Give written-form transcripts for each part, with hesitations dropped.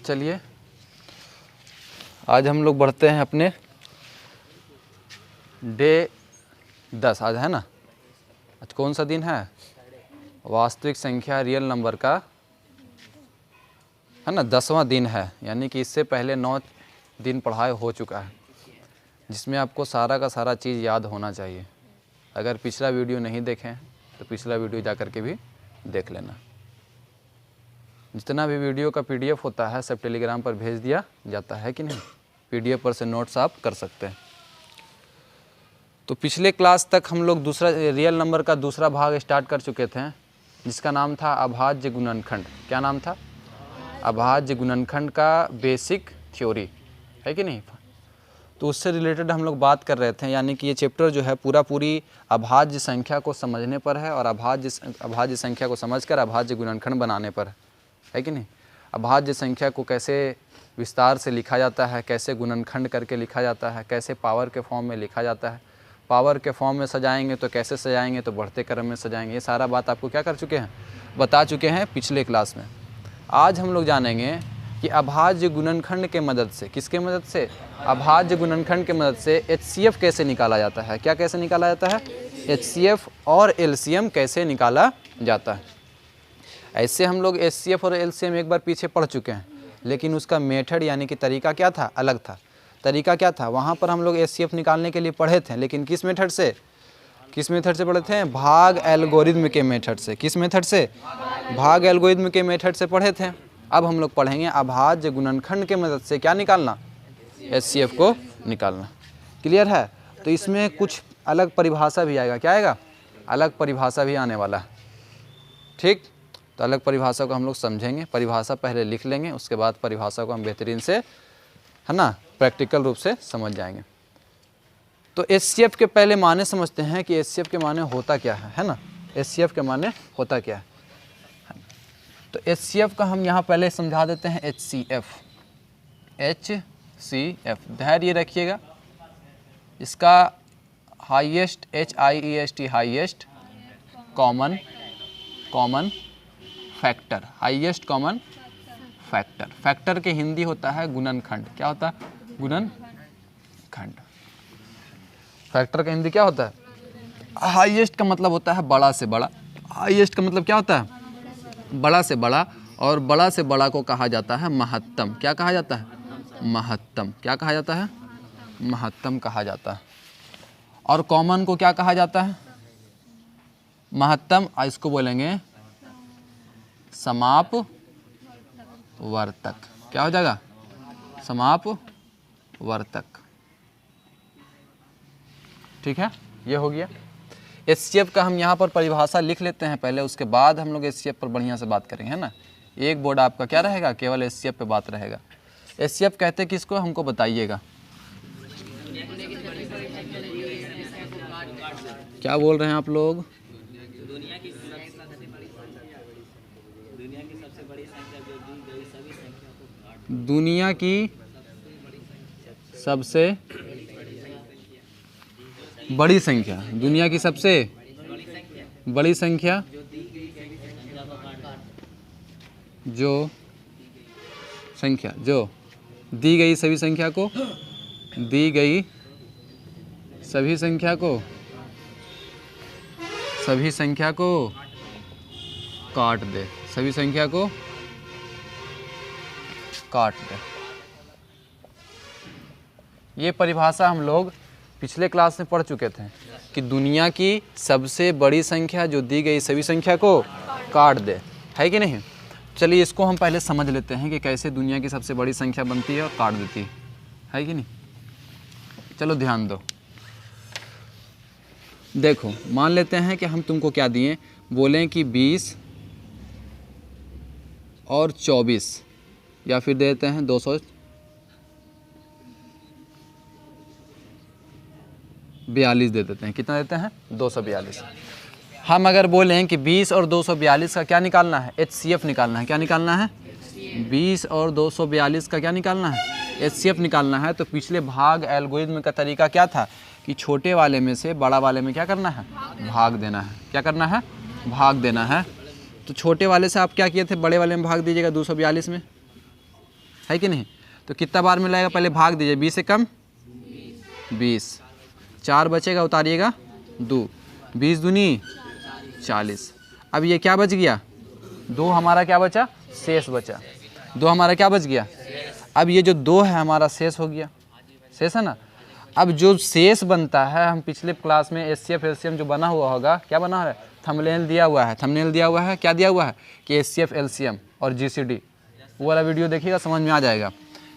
चलिए आज हम लोग बढ़ते हैं अपने डे 10। आज है ना, आज कौन सा दिन है? वास्तविक संख्या रियल नंबर का है ना 10वां दिन है। यानी कि इससे पहले 9 दिन पढ़ाई हो चुका है, जिसमें आपको सारा का सारा चीज़ याद होना चाहिए। अगर पिछला वीडियो नहीं देखें तो पिछला वीडियो जा कर के भी देख लेना। जितना भी वीडियो का PDF होता है सब टेलीग्राम पर भेज दिया जाता है कि नहीं। PDF पर से नोट्स आप कर सकते हैं। तो पिछले क्लास तक हम लोग दूसरा रियल नंबर का दूसरा भाग स्टार्ट कर चुके थे, जिसका नाम था अभाज्य गुणनखंड। क्या नाम था? अभाज्य गुणनखंड का बेसिक थ्योरी, है कि नहीं। तो उससे रिलेटेड हम लोग बात कर रहे थे। यानी कि ये चैप्टर जो है पूरी अभाज्य संख्या को समझने पर है और अभाज्य संख्या को समझकर अभाज्य गुणनखंड बनाने पर है कि नहीं। अभाज्य संख्या को कैसे विस्तार से लिखा जाता है, कैसे गुणनखंड करके लिखा जाता है, कैसे पावर के फॉर्म में लिखा जाता है, पावर के फॉर्म में सजाएंगे तो कैसे सजाएंगे, तो बढ़ते क्रम में सजाएंगे। ये सारा बात आपको क्या कर चुके हैं, बता चुके हैं पिछले क्लास में। आज हम लोग जानेंगे कि अभाज्य गुणनखंड के मदद से, किसके मदद से? अभाज्य गुणनखंड के मदद से HCF कैसे निकाला जाता है। क्या कैसे निकाला जाता है? HCF और LCM कैसे निकाला जाता है। ऐसे हम लोग HCF और LCM एक बार पीछे पढ़ चुके हैं, लेकिन उसका मेथड यानी कि तरीका क्या था, अलग था। तरीका क्या था? वहाँ पर हम लोग HCF निकालने के लिए पढ़े थे, लेकिन किस मेथड से? किस मेथड से पढ़े थे? भाग एल्गोरिथम के मेथड से। किस मेथड से? भाग एल्गोरिथम के मेथड से पढ़े थे। अब हम लोग पढ़ेंगे अभाज्य गुणनखंड के मदद से क्या निकालना, HCF को निकालना। क्लियर है? तो इसमें कुछ अलग परिभाषा भी आएगा। क्या आएगा? अलग परिभाषा भी आने वाला है। ठीक, तो अलग परिभाषा को हम लोग समझेंगे। परिभाषा पहले लिख लेंगे, उसके बाद परिभाषा को हम बेहतरीन से है ना प्रैक्टिकल रूप से समझ जाएंगे। तो HCF के पहले माने समझते हैं कि HCF के माने होता क्या है ना। HCF के माने होता क्या है? तो HCF का हम यहाँ पहले समझा देते हैं। HCF धैर्य रखिएगा। इसका highest HIEST highest common factor, highest common factor. Factor के हिंदी होता है गुणनखंड। क्या होता है? गुणनखंड। फैक्टर का हिंदी क्या होता है? हाईएस्ट का मतलब होता है बड़ा से बड़ा। हाईएस्ट का मतलब क्या होता है? बड़ा से बड़ा। और बड़ा से बड़ा को कहा जाता है महत्तम। क्या कहा जाता है? महत्तम। क्या कहा जाता है? महत्तम कहा जाता है। और कॉमन को क्या कहा जाता है? महत्तम। इसको बोलेंगे समापवर्तक। क्या हो जाएगा? समापवर्तक। ठीक है, ये हो गया। HCF का हम यहाँ पर परिभाषा लिख लेते हैं पहले, उसके बाद हम लोग HCF पर बढ़िया से बात करेंगे, है ना। एक बोर्ड आपका क्या रहेगा, केवल HCF पे बात रहेगा। HCF कहते हैं किसको, हमको बताइएगा। क्या बोल रहे हैं आप लोग? दुनिया की सबसे बड़ी संख्या, दुनिया की सबसे बड़ी संख्या जो दी गई सभी संख्या को काट दे। सभी संख्या को काट दे। ये परिभाषा हम लोग पिछले क्लास में पढ़ चुके थे कि दुनिया की सबसे बड़ी संख्या जो दी गई सभी संख्या को काट दे, है कि नहीं। चलिए इसको हम पहले समझ लेते हैं कि कैसे दुनिया की सबसे बड़ी संख्या बनती है और काट देती है कि नहीं। चलो ध्यान दो। देखो मान लेते हैं कि हम तुमको क्या दिए, बोलें कि 20 और 24, या फिर देते हैं 242 दे देते हैं। कितना देते हैं? 242। हम अगर बोलें कि 20 और 242 का क्या निकालना है? HCF निकालना है। क्या निकालना है? 20 और 242 का क्या निकालना है? HCF निकालना है। तो पिछले भाग एल्गोरिथम का तरीका क्या था कि छोटे वाले में से बड़ा वाले में क्या करना है? भाग देना है। क्या करना है? भाग देना है। तो छोटे वाले से आप क्या किए थे? बड़े वाले में भाग दीजिएगा 242 में। है कि नहीं। तो कितना बार मिलाएगा, पहले भाग दीजिए, 20 से कम 20, 4 बचेगा, उतारिएगा 2, 20 दूनी 40। अब ये क्या बच गया, 2 हमारा क्या बचा, शेष बचा, 2 हमारा क्या बच गया। अब ये जो 2 है हमारा शेष हो गया, शेष है ना। अब जो शेष बनता है, हम पिछले क्लास में HCF LCM जो बना हुआ होगा, क्या बना है, थंबनेल दिया हुआ है, थंबनेल दिया हुआ है, क्या दिया हुआ है कि HCF LCM और GCD, वो वाला वीडियो देखिएगा, समझ में आ जाएगा,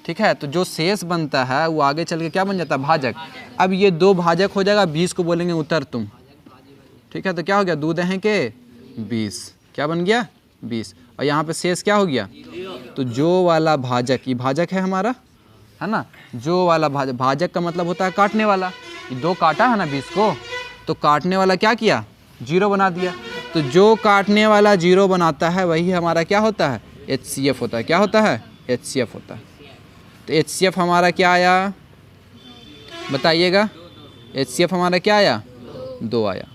ठीक है। तो जो शेष बनता है वो आगे चल के क्या बन जाता है, भाजक। अब ये 2 भाजक हो जाएगा, 20 को बोलेंगे उतर तुम, ठीक है। तो क्या हो गया, 2 दहें के 20, क्या बन गया 20, और यहाँ पे शेष क्या हो गया। तो जो वाला भाजक, ये भाजक है हमारा, है ना, जो वाला भाजक का मतलब होता है काटने वाला। ये 2 काटा है ना 20 को, तो काटने वाला क्या किया, 0 बना दिया। तो जो काटने वाला 0 बनाता है वही हमारा क्या होता है, HCF होता है। क्या होता है, HCF होता है। तो HCF हमारा क्या आया, बताइएगा, HCF हमारा क्या आया, 2 आया।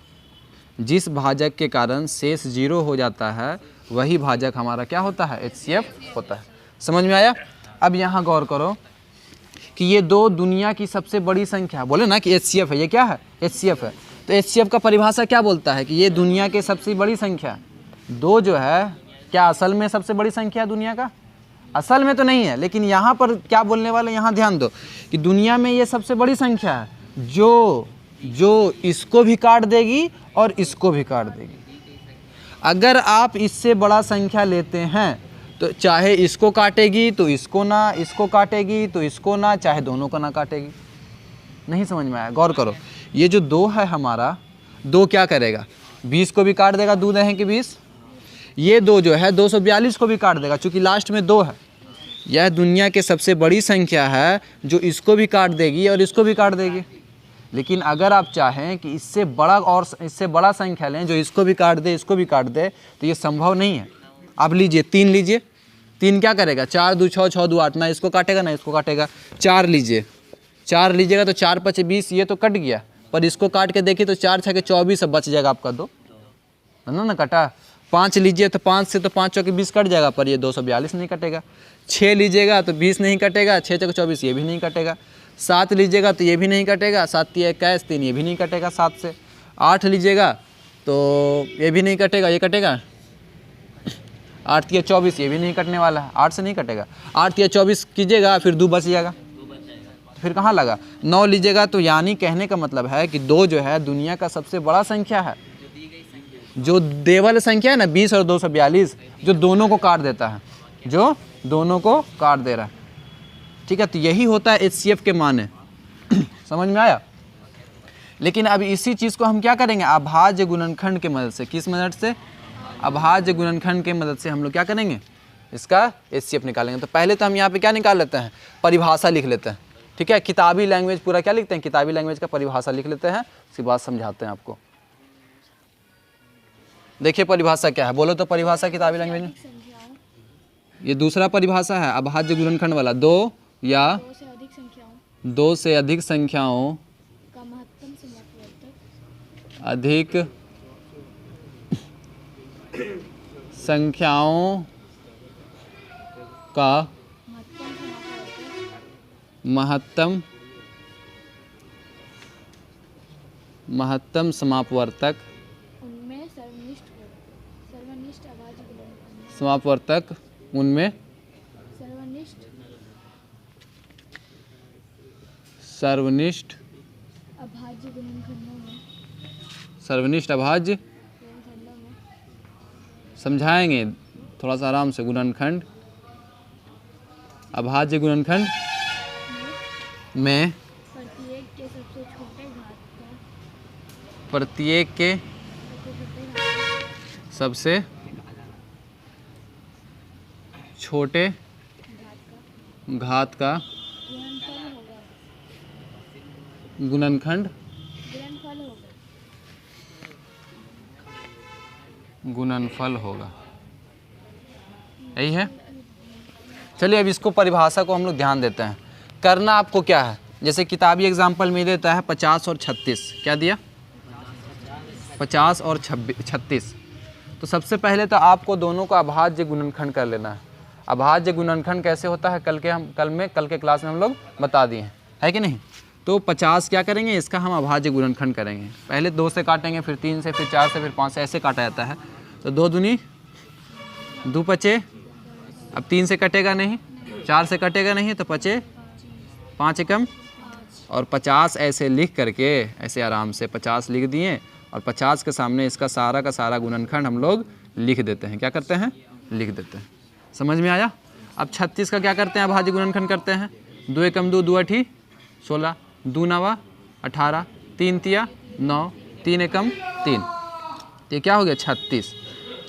जिस भाजक के कारण शेष 0 हो जाता है वही भाजक हमारा क्या होता है, HCF होता है। समझ में आया। अब यहाँ गौर करो कि ये 2 दुनिया की सबसे बड़ी संख्या, बोले ना कि HCF है, ये क्या है, HCF है। तो HCF का परिभाषा क्या बोलता है कि ये दुनिया के सबसे बड़ी संख्या। 2 जो है क्या असल में सबसे बड़ी संख्या है दुनिया का, असल में तो नहीं है, लेकिन यहाँ पर क्या बोलने वाले, यहाँ ध्यान दो कि दुनिया में ये सबसे बड़ी संख्या है जो इसको भी काट देगी और इसको भी काट देगी। अगर आप इससे बड़ा संख्या लेते हैं तो चाहे इसको काटेगी तो इसको ना, इसको काटेगी तो इसको ना, चाहे दोनों को ना काटेगी। नहीं समझ में आया, गौर करो। ये जो 2 है हमारा, 2 क्या करेगा, 20 को भी काट देगा, 2 दहें के 20। ये 2 जो है 242 को भी काट देगा, चूँकि लास्ट में 2 है। यह दुनिया के सबसे बड़ी संख्या है जो इसको भी काट देगी और इसको भी काट देगी। लेकिन अगर आप चाहें कि इससे बड़ा और इससे बड़ा संख्या लें जो इसको भी काट दे, इसको भी काट दे, तो ये संभव नहीं है। आप लीजिए 3 लीजिए, 3 क्या करेगा, 4 2 6 6 2 8, ना इसको काटेगा ना इसको काटेगा। 4 लीजिए, 4 लीजिएगा तो 4 5 20, ये तो कट गया, पर इसको काट के देखिए तो 4 6 24 बच जाएगा आपका 2, ना कटा। 5 लीजिए तो 5 से तो 5 चौके 20 कट जाएगा, पर ये 242 नहीं कटेगा। 6 लीजिएगा तो 20 नहीं कटेगा, 6 चौके 24 ये भी नहीं कटेगा। 7 लीजिएगा तो ये भी नहीं कटेगा, 7 3 21 3 ये भी नहीं कटेगा 7 से। 8 लीजिएगा तो ये भी नहीं कटेगा, ये कटेगा। 8 3 24 ये भी नहीं कटने वाला है, 8 से नहीं कटेगा। 8 3 24 कीजिएगा, फिर 2 बच जाएगा, फिर कहाँ लगा। 9 लीजिएगा, तो यानी कहने का मतलब है कि 2 जो है दुनिया का सबसे बड़ा संख्या है। जो देवल संख्या है ना 20 और 242, जो दोनों को काट देता है, जो दोनों को काट दे रहा है, ठीक है। तो यही होता है HCF के माने। समझ में आया। लेकिन अब इसी चीज़ को हम क्या करेंगे, अभाज्य गुणनखंड के मदद से। किस मदद से, अभाज्य गुणनखंड के मदद से हम लोग क्या करेंगे, इसका HCF निकालेंगे। तो पहले तो हम यहाँ पे क्या निकाल लेते हैं, परिभाषा लिख लेते हैं, ठीक है। किताबी लैंग्वेज पूरा क्या लिखते हैं, किताबी लैंग्वेज का परिभाषा लिख लेते हैं, उसकी बात समझाते हैं आपको। देखिए परिभाषा क्या है, बोलो तो परिभाषा किताबी लैंग्वेज में। ये दूसरा परिभाषा है अभाज्य गुणनखंड वाला, 2 या 2 से अधिक संख्याओं का महत्तम समापवर्तक, अधिक संख्याओं का महत्तम समापवर्तक, उनमें सर्वनिष्ठ अभाज्य गुणनखंड, समापवर्तक उनमें सर्वनिष्ठ अभाज्य गुणनखंडों में, सर्वनिष्ठ अभाज्य गुणनखंडों में समझाएंगे थोड़ा सा आराम से। गुणनखंड, अभाज्य गुणनखंड में प्रत्येक के सबसे छोटे घात का, प्रत्येक के सबसे छोटे घात का गुणनखंड गुणनफल होगा। यही है। चलिए अब इसको परिभाषा को हम लोग ध्यान देते हैं। करना आपको क्या है, जैसे किताबी एग्जाम्पल में देता है 50 और 36, क्या दिया 50 और 36। तो सबसे पहले तो आपको दोनों का अभाज्य गुणनखंड कर लेना है। अभाज्य गुणनखंड कैसे होता है कल के क्लास में हम लोग बता दिए हैं, है कि नहीं। तो 50 क्या करेंगे, इसका हम अभाज्य गुणनखंड करेंगे। पहले 2 से काटेंगे, फिर 3 से, फिर 4 से, फिर 5 से, ऐसे काटा जाता है। तो 2 दूनी 2 पचे, अब 3 से कटेगा नहीं, 4 से कटेगा नहीं, तो पचे 5 एकम, और 50 ऐसे लिख करके ऐसे आराम से 50 लिख दिए, और 50 के सामने इसका सारा का सारा गुणनखंड हम लोग लिख देते हैं। क्या करते हैं, लिख देते हैं। समझ में आया। अब 36 का क्या करते हैं, अभाज्य गुणनखंड करते हैं। 2 एकम 2, 2 अठी 16, 2 नवा 18, 3 तिया 9, 3 एकम 3, ये क्या हो गया 36।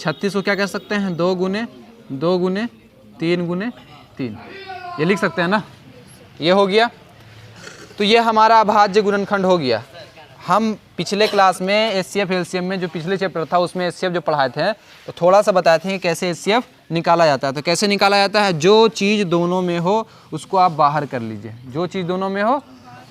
36 को क्या कह सकते हैं, 2 गुने 2 गुने 3 गुने 3, ये लिख सकते हैं ना, ये हो गया। तो ये हमारा अभाज्य गुणनखंड हो गया। हम पिछले क्लास में एचसीएफ एलसीएम में जो पिछले चैप्टर था उसमें एचसीएफ जो पढ़ाए थे तो थोड़ा सा बताए थे कि कैसे एचसीएफ निकाला जाता है। तो कैसे निकाला जाता है, जो चीज़ दोनों में हो उसको आप बाहर कर लीजिए, जो चीज़ दोनों में हो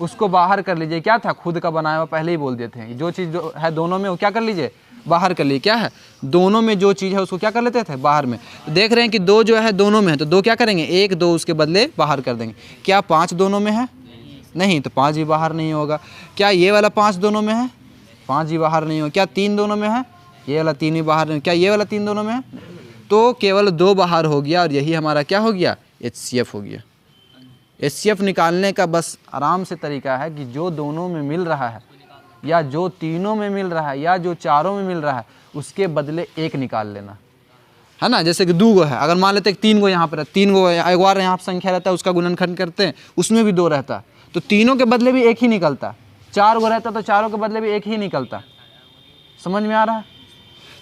उसको बाहर कर लीजिए। क्या था, खुद का बनाया हुआ, पहले ही बोल देते हैं। जो चीज़ है दोनों में वो क्या कर लीजिए, बाहर कर लीजिए। क्या है, दोनों में जो चीज़ है उसको क्या कर लेते थे, बाहर में। तो देख रहे हैं कि 2 जो है दोनों में है, तो 2 क्या करेंगे, 1 2 उसके बदले बाहर कर देंगे। क्या 5 दोनों में है, नहीं, तो 5 भी बाहर नहीं होगा। क्या ये वाला 5 दोनों में है, 5 भी बाहर नहीं होगा। क्या 3 दोनों में है, ये वाला 3 भी बाहर नहीं। क्या ये वाला 3 दोनों में है, तो केवल 2 बाहर हो गया, और यही हमारा क्या हो गया, एचसीएफ हो गया। एचसीएफ निकालने का बस आराम से तरीका है कि जो दोनों में मिल रहा है, या जो तीनों में मिल रहा है, या जो चारों में मिल रहा है, उसके बदले 1 निकाल लेना, है ना। जैसे कि 2 गो है, अगर मान लेते हैं 3 गो यहाँ पर है, 3 गो एक बार यहाँ पर संख्या रहता है, उसका गुणनखंड करते हैं, उसमें भी 2 रहता है, तो तीनों के बदले भी 1 ही निकलता। 4 गो रहता तो चारों के बदले भी 1 ही निकलता। समझ में आ रहा है।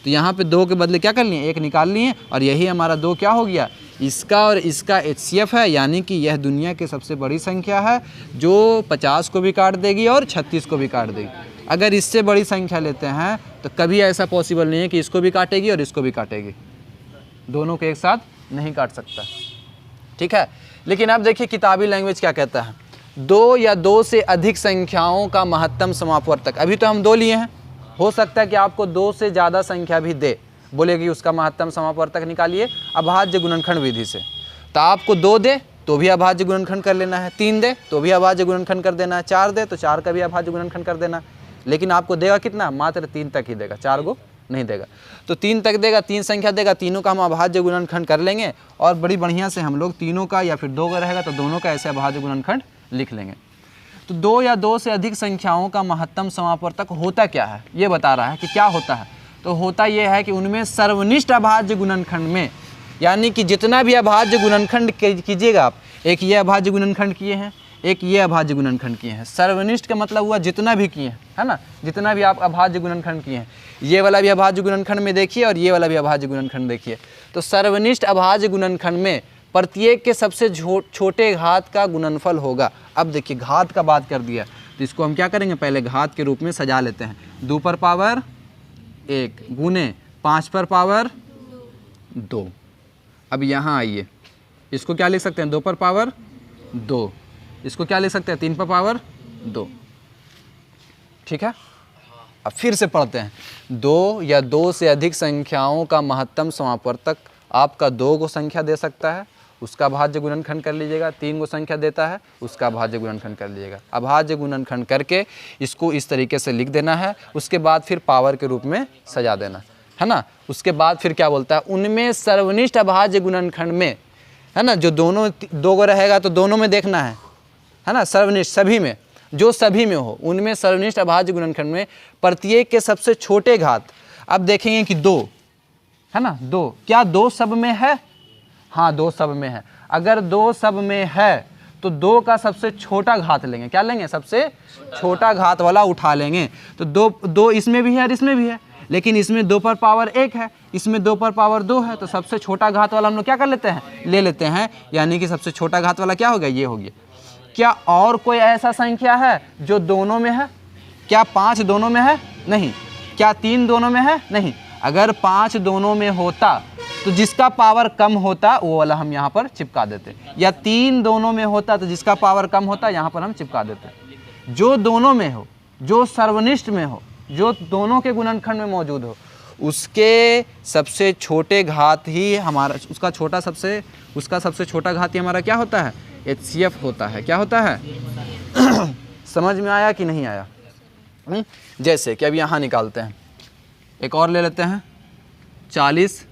तो यहाँ पे 2 के बदले क्या कर लिए, 1 निकाल लिए, और यही हमारा 2 क्या हो गया, इसका और इसका एचसीएफ है। यानी कि यह दुनिया की सबसे बड़ी संख्या है जो 50 को भी काट देगी और 36 को भी काट देगी। अगर इससे बड़ी संख्या लेते हैं तो कभी ऐसा पॉसिबल नहीं है कि इसको भी काटेगी और इसको भी काटेगी, दोनों को एक साथ नहीं काट सकता। ठीक है। लेकिन अब देखिए किताबी लैंग्वेज क्या कहता है, 2 या 2 से अधिक संख्याओं का महत्तम समापवर्तक। अभी तो हम 2 लिए हैं, हो सकता है कि आपको 2 से ज़्यादा संख्या भी दे, बोलेगी उसका महत्तम समापवर्तक निकालिए अभाज्य गुणनखंड विधि से। तो आपको 2 दे तो भी अभाज्य गुणनखंड कर लेना है, 3 दे तो भी अभाज्य गुणनखंड कर देना है, 4 दे तो 4 का भी अभाज्य गुणनखंड कर देना। लेकिन आपको देगा कितना, मात्र 3 तक ही देगा, 4 को नहीं देगा। तो 3 तक देगा, 3 संख्या देगा, तीनों का हम अभाज्य गुणनखंड कर लेंगे, और बड़ी बढ़िया से हम लोग तीनों का, या फिर 2 का रहेगा तो दोनों का ऐसे अभाज्य गुणनखंड लिख लेंगे। तो 2 या 2 से अधिक संख्याओं का महत्तम समापवर्तक होता क्या है, ये बता रहा है कि क्या होता है। तो होता ये है कि उनमें सर्वनिष्ठ अभाज्य गुणनखंड में, यानी कि जितना भी अभाज्य गुणनखंड कीजिएगा आप, एक ये अभाज्य गुणनखंड किए हैं, एक ये अभाज्य गुणनखंड किए हैं। सर्वनिष्ठ का मतलब हुआ जितना भी किए हैं, है ना, जितना भी आप अभाज्य गुणनखंड किए हैं, ये वाला भी अभाज्य गुणनखंड में देखिए और ये वाला भी अभाज्य गुणनखंड देखिए। तो सर्वनिष्ठ अभाज्य गुणनखंड में प्रत्येक के सबसे छोटे घात का गुणनफल होगा। अब देखिए घात का बात कर दिया, तो इसको हम क्या करेंगे, पहले घात के रूप में सजा लेते हैं। 2 पर पावर 1 गुने 5 पर पावर 2। अब यहाँ आइए, इसको क्या लिख सकते हैं, 2 पर पावर 2, इसको क्या लिख सकते हैं, 3 पर पावर 2। ठीक है। अब फिर से पढ़ते हैं, 2 या 2 से अधिक संख्याओं का महत्तम समापवर्तक आपका 2 को संख्या दे सकता है, उसका अभाज्य गुणनखंड कर लीजिएगा। 3 को संख्या देता है, उसका अभाज्य गुणनखंड कर लीजिएगा। अभाज्य गुणनखंड करके इसको इस तरीके से लिख देना है, उसके बाद फिर पावर के रूप में सजा देना है ना। उसके बाद फिर क्या बोलता है, उनमें सर्वनिष्ठ अभाज्य गुणनखंड में, है ना, जो दोनों 2 को रहेगा तो दोनों में देखना है ना, सर्वनिष्ठ सभी में, जो सभी में हो, उनमें सर्वनिष्ठ अभाज्य गुणनखंड में प्रत्येक के सबसे छोटे घात। अब देखेंगे कि 2 है ना, 2 क्या 2 सब में है, हाँ 2 सब में है। अगर 2 सब में है तो 2 का सबसे छोटा घात लेंगे, क्या लेंगे, सबसे छोटा घात वाला उठा लेंगे। तो 2 इसमें भी है और इसमें भी है, लेकिन इसमें 2 पर पावर 1 है, इसमें 2 पर पावर 2 है, तो सबसे छोटा घात वाला हम लोग क्या कर लेते हैं, ले लेते हैं। यानी कि सबसे छोटा घात वाला क्या हो गया, ये हो गया। क्या और कोई ऐसा संख्या है जो दोनों में है, क्या 5 दोनों में है, नहीं। क्या 3 दोनों में है, नहीं। अगर 5 दोनों में होता तो जिसका पावर कम होता वो वाला हम यहाँ पर चिपका देते, या 3 दोनों में होता तो जिसका पावर कम होता यहाँ पर हम चिपका देते। जो दोनों में हो, जो सर्वनिष्ठ में हो, जो दोनों के गुणनखंड में मौजूद हो, उसके सबसे छोटे घात ही हमारा उसका सबसे छोटा घात ही हमारा क्या होता है, HCF होता है। क्या होता है समझ में आया कि नहीं आया? जैसे कि अब यहाँ निकालते हैं, एक और ले लेते हैं 40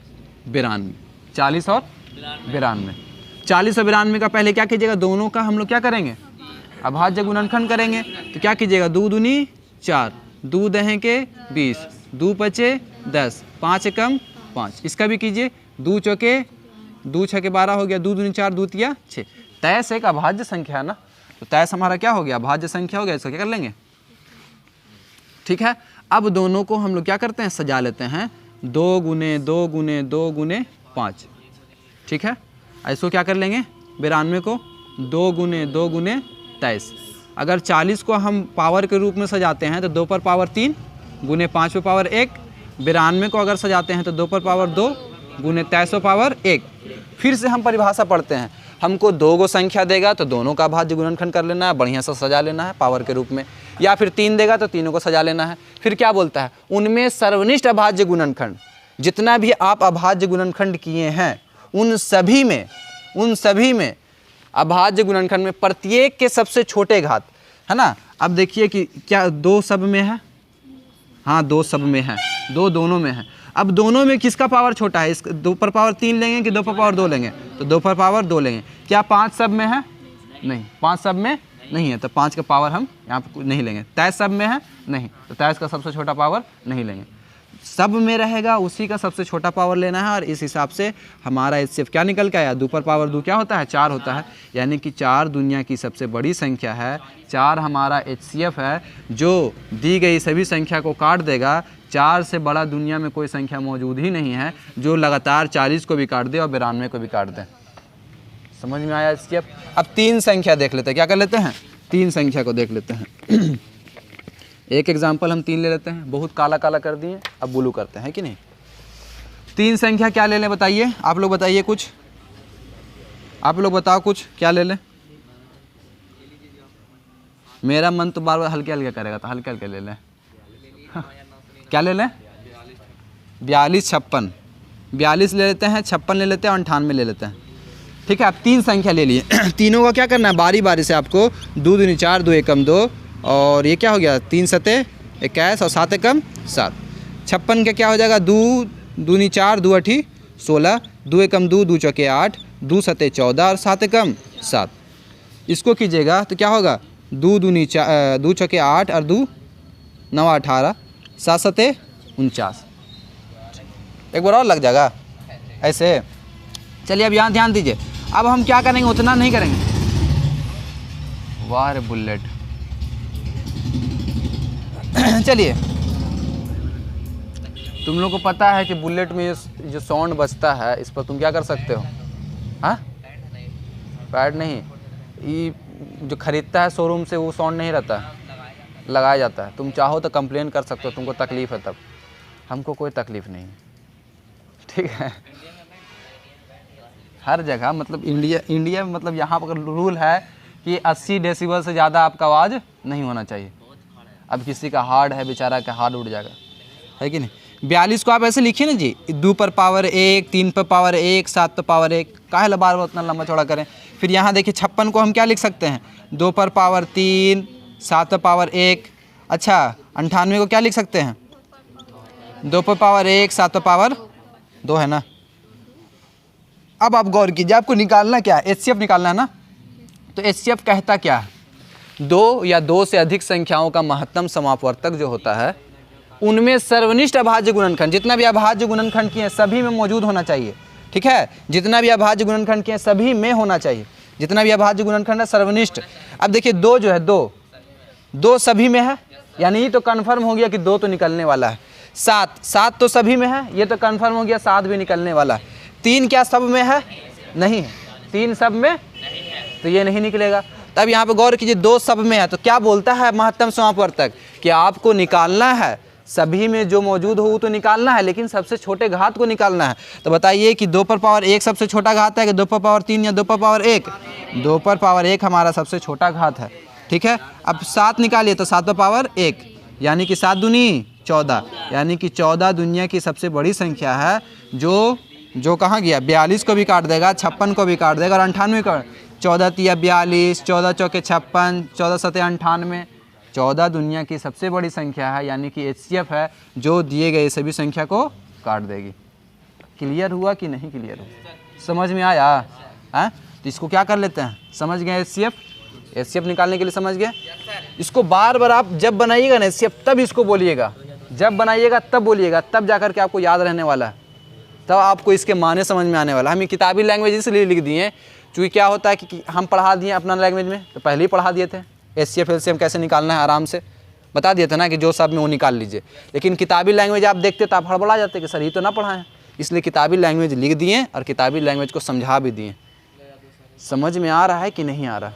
92, 40 और 92। 40 और 92 का पहले क्या कीजिएगा, दोनों का हम लोग क्या करेंगे, अभाज्य गुणनखंड करेंगे। तो क्या कीजिएगा, 2 दूनी 4, 2 दहें के 20, 2 पचे 10, 5 एकम 5। इसका भी कीजिए, 2 चौके 2 छके 12 हो गया, 2 दूनी 4, 2 तिया 6। 23 एक अभाज्य संख्या है ना, तो 23 हमारा क्या हो गया, अभाज्य संख्या हो गया। इसका क्या कर लेंगे, ठीक है। अब दोनों को हम लोग क्या करते हैं, सजा लेते हैं, 2 गुने 2 गुने 2 गुने 5, ठीक है। इसको क्या कर लेंगे, 92 को 2 गुने 2 गुने 23। अगर 40 को हम पावर के रूप में सजाते हैं तो 2 पर पावर 3 गुने 5 पर पावर 1। 92 को अगर सजाते हैं तो 2 पर पावर 2 गुने 23 पर पावर 1। फिर से हम परिभाषा पढ़ते हैं, हमको 2 गो संख्या देगा तो दोनों का अभाज्य गुणनखंड कर लेना है, बढ़िया से सजा लेना है पावर के रूप में, या फिर 3 देगा तो तीनों को सजा लेना है। फिर क्या बोलता है, उनमें सर्वनिष्ठ अभाज्य गुणनखंड, जितना भी आप अभाज्य गुणनखंड किए हैं उन सभी में अभाज्य गुणनखंड में प्रत्येक के सबसे छोटे घात, है ना। अब देखिए कि क्या 2 सब में है, हाँ 2 सब में है, 2 दोनों में है। अब दोनों में किसका पावर छोटा है, इस 2 पर पावर 3 लेंगे कि 2 पर पावर 2 लेंगे, तो 2 पर पावर 2 लेंगे। क्या 5 सब में है, नहीं 5 सब में नहीं है, तो 5 का पावर हम यहाँ पर नहीं लेंगे। 23 सब में है, नहीं, तो 23 का सबसे छोटा पावर नहीं लेंगे। सब में रहेगा उसी का सबसे छोटा पावर लेना है, और इस हिसाब से हमारा HCF क्या निकल के आया, 2 पर पावर 2 क्या होता है, 4 होता है। यानी कि 4 दुनिया की सबसे बड़ी संख्या है, 4 हमारा HCF है, जो दी गई सभी संख्या को काट देगा। 4 से बड़ा दुनिया में कोई संख्या मौजूद ही नहीं है जो लगातार 40 को भी काट दे और 92 को भी काट दे। समझ में आया HCF? अब 3 संख्या देख लेते हैं, क्या कर लेते हैं, 3 संख्या को देख लेते हैं। एक एग्जाम्पल हम 3 ले लेते हैं, बहुत काला काला कर दिए, अब ब्लू करते हैं कि नहीं। 3 संख्या क्या ले लें बताइए, आप लोग बताइए कुछ, आप लोग बताओ कुछ क्या ले लें। मेरा मन तो बार बार हल्के हल्के करेगा, तो हल्के हल्के ले लें। क्या ले लें, 42 56, 42 ले लेते हैं, 56 ले लेते हैं, 98 ले लेते हैं, ठीक है। आप 3 संख्या ले लिए, तीनों का क्या करना है, बारी बारी से आपको 2 दूनी 4, 2 एकम 2, और ये क्या हो गया, 3 सते 21 और 7 एकम 7। 56 का क्या हो जाएगा, 2 दूनी 4, 2 अठी 16, 2 एकम 2, 2 चौके 8, 2 सते 14 और 7 एकम 7। इसको कीजिएगा तो क्या होगा, 2 दूनी 4, 2 चौके 8 और 2 9 18, 7 सते 49। एक बार और लग जाएगा ऐसे। चलिए अब यहाँ ध्यान दीजिए, अब हम क्या करेंगे, उतना नहीं करेंगे। वाह रे बुलेट। चलिए, तुम लोग को पता है कि बुलेट में जो साउंड बजता है, इस पर तुम क्या कर सकते हो, हाँ पैड नहीं, ये जो खरीदता है शोरूम से वो साउंड नहीं रहता है, लगाया जाता है। तुम चाहो तो कंप्लेन कर सकते हो, तुमको तकलीफ़ है तब, हमको कोई तकलीफ़ नहीं है, ठीक है। हर जगह मतलब इंडिया में मतलब यहाँ पर रूल है कि 80 डेसिबल से ज़्यादा आपका आवाज़ नहीं होना चाहिए। अब किसी का हार्ड है, बेचारा का हार्ड उड़ जाएगा, है कि नहीं। 42 को आप ऐसे लिखिए ना जी, 2 पर पावर 1, 3 पर पावर 1, 7 पर पावर 1, काहे ला बार बार उतना लंबा चौड़ा करें। फिर यहाँ देखिए 56 को हम क्या लिख सकते हैं, 2 पर पावर 3, 7 पर पावर 1। अच्छा 98 को क्या लिख सकते हैं, 2 पर पावर 1, 7 पर पावर 2, है ना। अब आप गौर कीजिए, आपको निकालना क्या है, HCF निकालना है ना। तो HCF कहता क्या है, 2 या 2 से अधिक संख्याओं का महत्तम समापवर्तक जो होता है, उनमें सर्वनिष्ठ अभाज्य गुणनखंड, जितना भी अभाज्य गुणनखंड किए हैं सभी में मौजूद होना चाहिए, ठीक है। जितना भी अभाज्य गुणनखंड किए हैं सभी में होना चाहिए, जितना भी अभाज्य गुणनखंड है सर्वनिष्ठ। अब देखिए 2 जो है, 2 सभी में है, यानी ये तो कन्फर्म हो गया कि 2 तो निकलने वाला है। 7 तो सभी में है, ये तो कन्फर्म हो गया 7 भी निकलने वाला है। 3 क्या सब में है, नहीं है, 3 सब में, तो ये नहीं निकलेगा। तब यहाँ पे गौर कीजिए, 2 सब में है, तो क्या बोलता है महत्तम समापवर्तक, कि आपको निकालना है, सभी में जो मौजूद हो वो तो निकालना है, लेकिन सबसे छोटे घात को निकालना है। तो बताइए कि 2 पर पावर 1 सबसे छोटा घात है कि 2 पर पावर 3 या 2 पर पावर 1? 2 पर पावर 1 हमारा सबसे छोटा घात है, ठीक है। अब 7 निकालिए तो 7 पर पावर 1, यानी कि 7 दूनी 14, यानी कि 14 दुनिया की सबसे बड़ी संख्या है। जो कहाँ गया, 42 को भी काट देगा, 56 को भी काट देगा और 98 का। 14 तिया 42, 14 चौके 56, 14 सते 98। 14 दुनिया की सबसे बड़ी संख्या है, यानी कि HCF है, जो दिए गए सभी संख्या को काट देगी। क्लियर हुआ कि नहीं क्लियर हुआ, समझ में आया है? तो इसको क्या कर लेते हैं, समझ गए HCF निकालने के लिए समझ गए। इसको बार बार आप जब बनाइएगा ना HCF, तब इसको बोलिएगा, जब बनाइएगा तब बोलिएगा, तब जाकर के आपको याद रहने वाला है, तब आपको इसके माने समझ में आने वाला है। हम ये किताबी लैंग्वेज इसलिए लिख दिए क्योंकि क्या होता है कि हम पढ़ा दिए अपना लैंग्वेज में, तो पहले ही पढ़ा दिए थे HCF LCM कैसे निकालना है, आराम से बता दिए थे ना कि जो सब में वो निकाल लीजिए। लेकिन किताबी लैंग्वेज आप देखते तो आप हड़बड़ा जाते कि सर ये तो ना पढ़ाएं, इसलिए किताबी लैंग्वेज लिख दिए और किताबी लैंग्वेज को समझा भी दिए। समझ में आ रहा है कि नहीं आ रहा,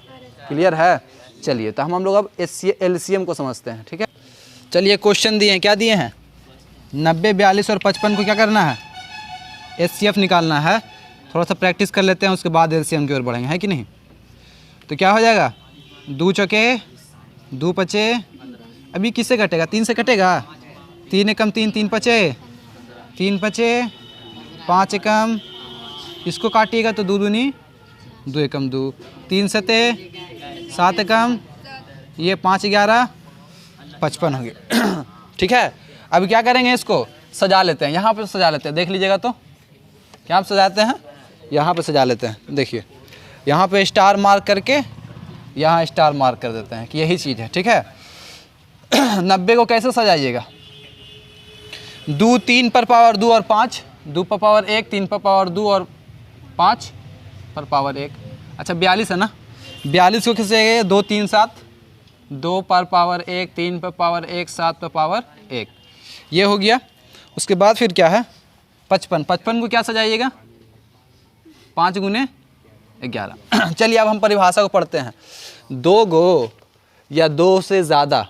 क्लियर है? चलिए तो हम लोग अब LCM को समझते हैं, ठीक है। चलिए क्वेश्चन दिए हैं, क्या दिए हैं, 90, 42 और 55 को क्या करना है, HCF निकालना है। थोड़ा सा प्रैक्टिस कर लेते हैं, उसके बाद LCM की ओर बढ़ेंगे, है कि नहीं। तो क्या हो जाएगा, 2 चौके 2 पचे, अभी किससे कटेगा, 3 से कटेगा, 3 एकम 3, 3 पचे 3 पचे, 5 एकम, इसको काटिएगा तो 2 दूनी 2 एकम 2, 3 सते 7 एकम, ये 5 11 55 हो गया। ठीक है, अभी क्या करेंगे, इसको सजा लेते हैं, यहाँ पे सजा लेते हैं, देख लीजिएगा तो क्या आप सजाते हैं, यहाँ पे सजा लेते हैं। देखिए यहाँ पे स्टार मार्क करके यहाँ स्टार मार्क कर देते हैं कि यही चीज़ है, ठीक है। 90 को कैसे सजाइएगा, 2 3 पर पावर 2 और 5, 2 पर पावर 1, 3 पर पावर 2 और 5 पर पावर 1। अच्छा 42 है ना, 42 को कैसे 2 3 7, 2 पर पावर 1, 3 पर पावर 1, 7 पर पावर 1, ये हो गया। उसके बाद फिर क्या है, 55 को क्या सजाइएगा, 5 गुने 11। चलिए अब हम परिभाषा को पढ़ते हैं। 2 गो या 2 से ज़्यादा,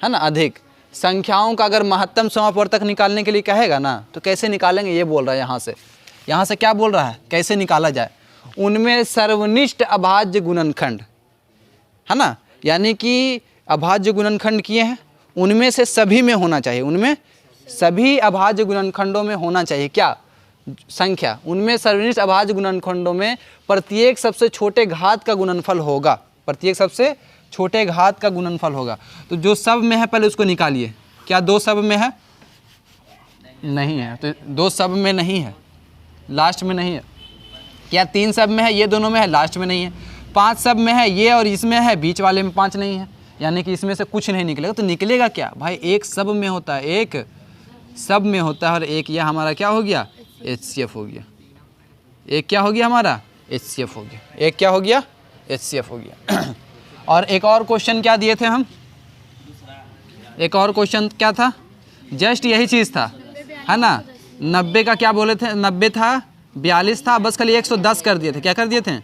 है ना, अधिक संख्याओं का अगर महत्तम समापवर्तक निकालने के लिए कहेगा ना, तो कैसे निकालेंगे, ये बोल रहा है यहाँ से क्या बोल रहा है, कैसे निकाला जाए। उनमें सर्वनिष्ठ अभाज्य गुणनखंड, है ना, यानी कि अभाज्य गुणनखंड किए हैं, उनमें से सभी में होना चाहिए, उनमें सभी अभाज्य गुणनखंडों में होना चाहिए क्या, संख्या। उनमें सर्वनिष्ठ अभाज्य गुणनखंडों में प्रत्येक सबसे छोटे घात का गुणनफल होगा, प्रत्येक सबसे छोटे घात का गुणनफल होगा। तो जो सब में है पहले उसको निकालिए, क्या 2 सब में है, नहीं है, तो 2 सब में नहीं है, लास्ट में नहीं है। क्या 3 सब में है, ये दोनों में है, लास्ट में नहीं है। 5 सब में है, ये और इसमें है, बीच वाले में 5 नहीं है, यानी कि इसमें से कुछ नहीं निकलेगा। तो निकलेगा क्या भाई, एक सब में होता है, एक सब में होता है, और एक ये हमारा क्या हो गया, HCF हो गया। एक क्या हो गया हमारा, HCF हो गया, एक क्या हो गया, HCF हो गया। और एक और क्वेश्चन क्या दिए थे हम, एक और क्वेश्चन क्या था, जस्ट यही चीज़ था, है ना। 90 का क्या बोले थे, 90 था, 42 था, बस खाली 110 कर दिए थे, क्या कर दिए थे।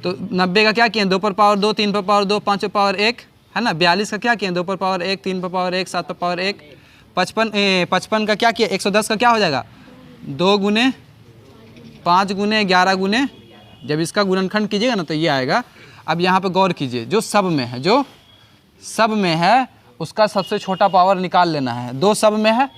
तो 90 का क्या किए, 2 पर पावर 2, 3 पर पावर 2, 5 पर पावर 1, है ना। 42 का क्या किए, 2 पर पावर 1, 3 पर पावर 1, 7 पर पावर 1। 55 का क्या किया, 110 का क्या हो जाएगा, 2 गुने 5 गुने 11 गुने, जब इसका गुणनखंड कीजिएगा ना तो ये आएगा। अब यहाँ पे गौर कीजिए, जो सब में है, जो सब में है उसका सबसे छोटा पावर निकाल लेना है। 2 सब में है,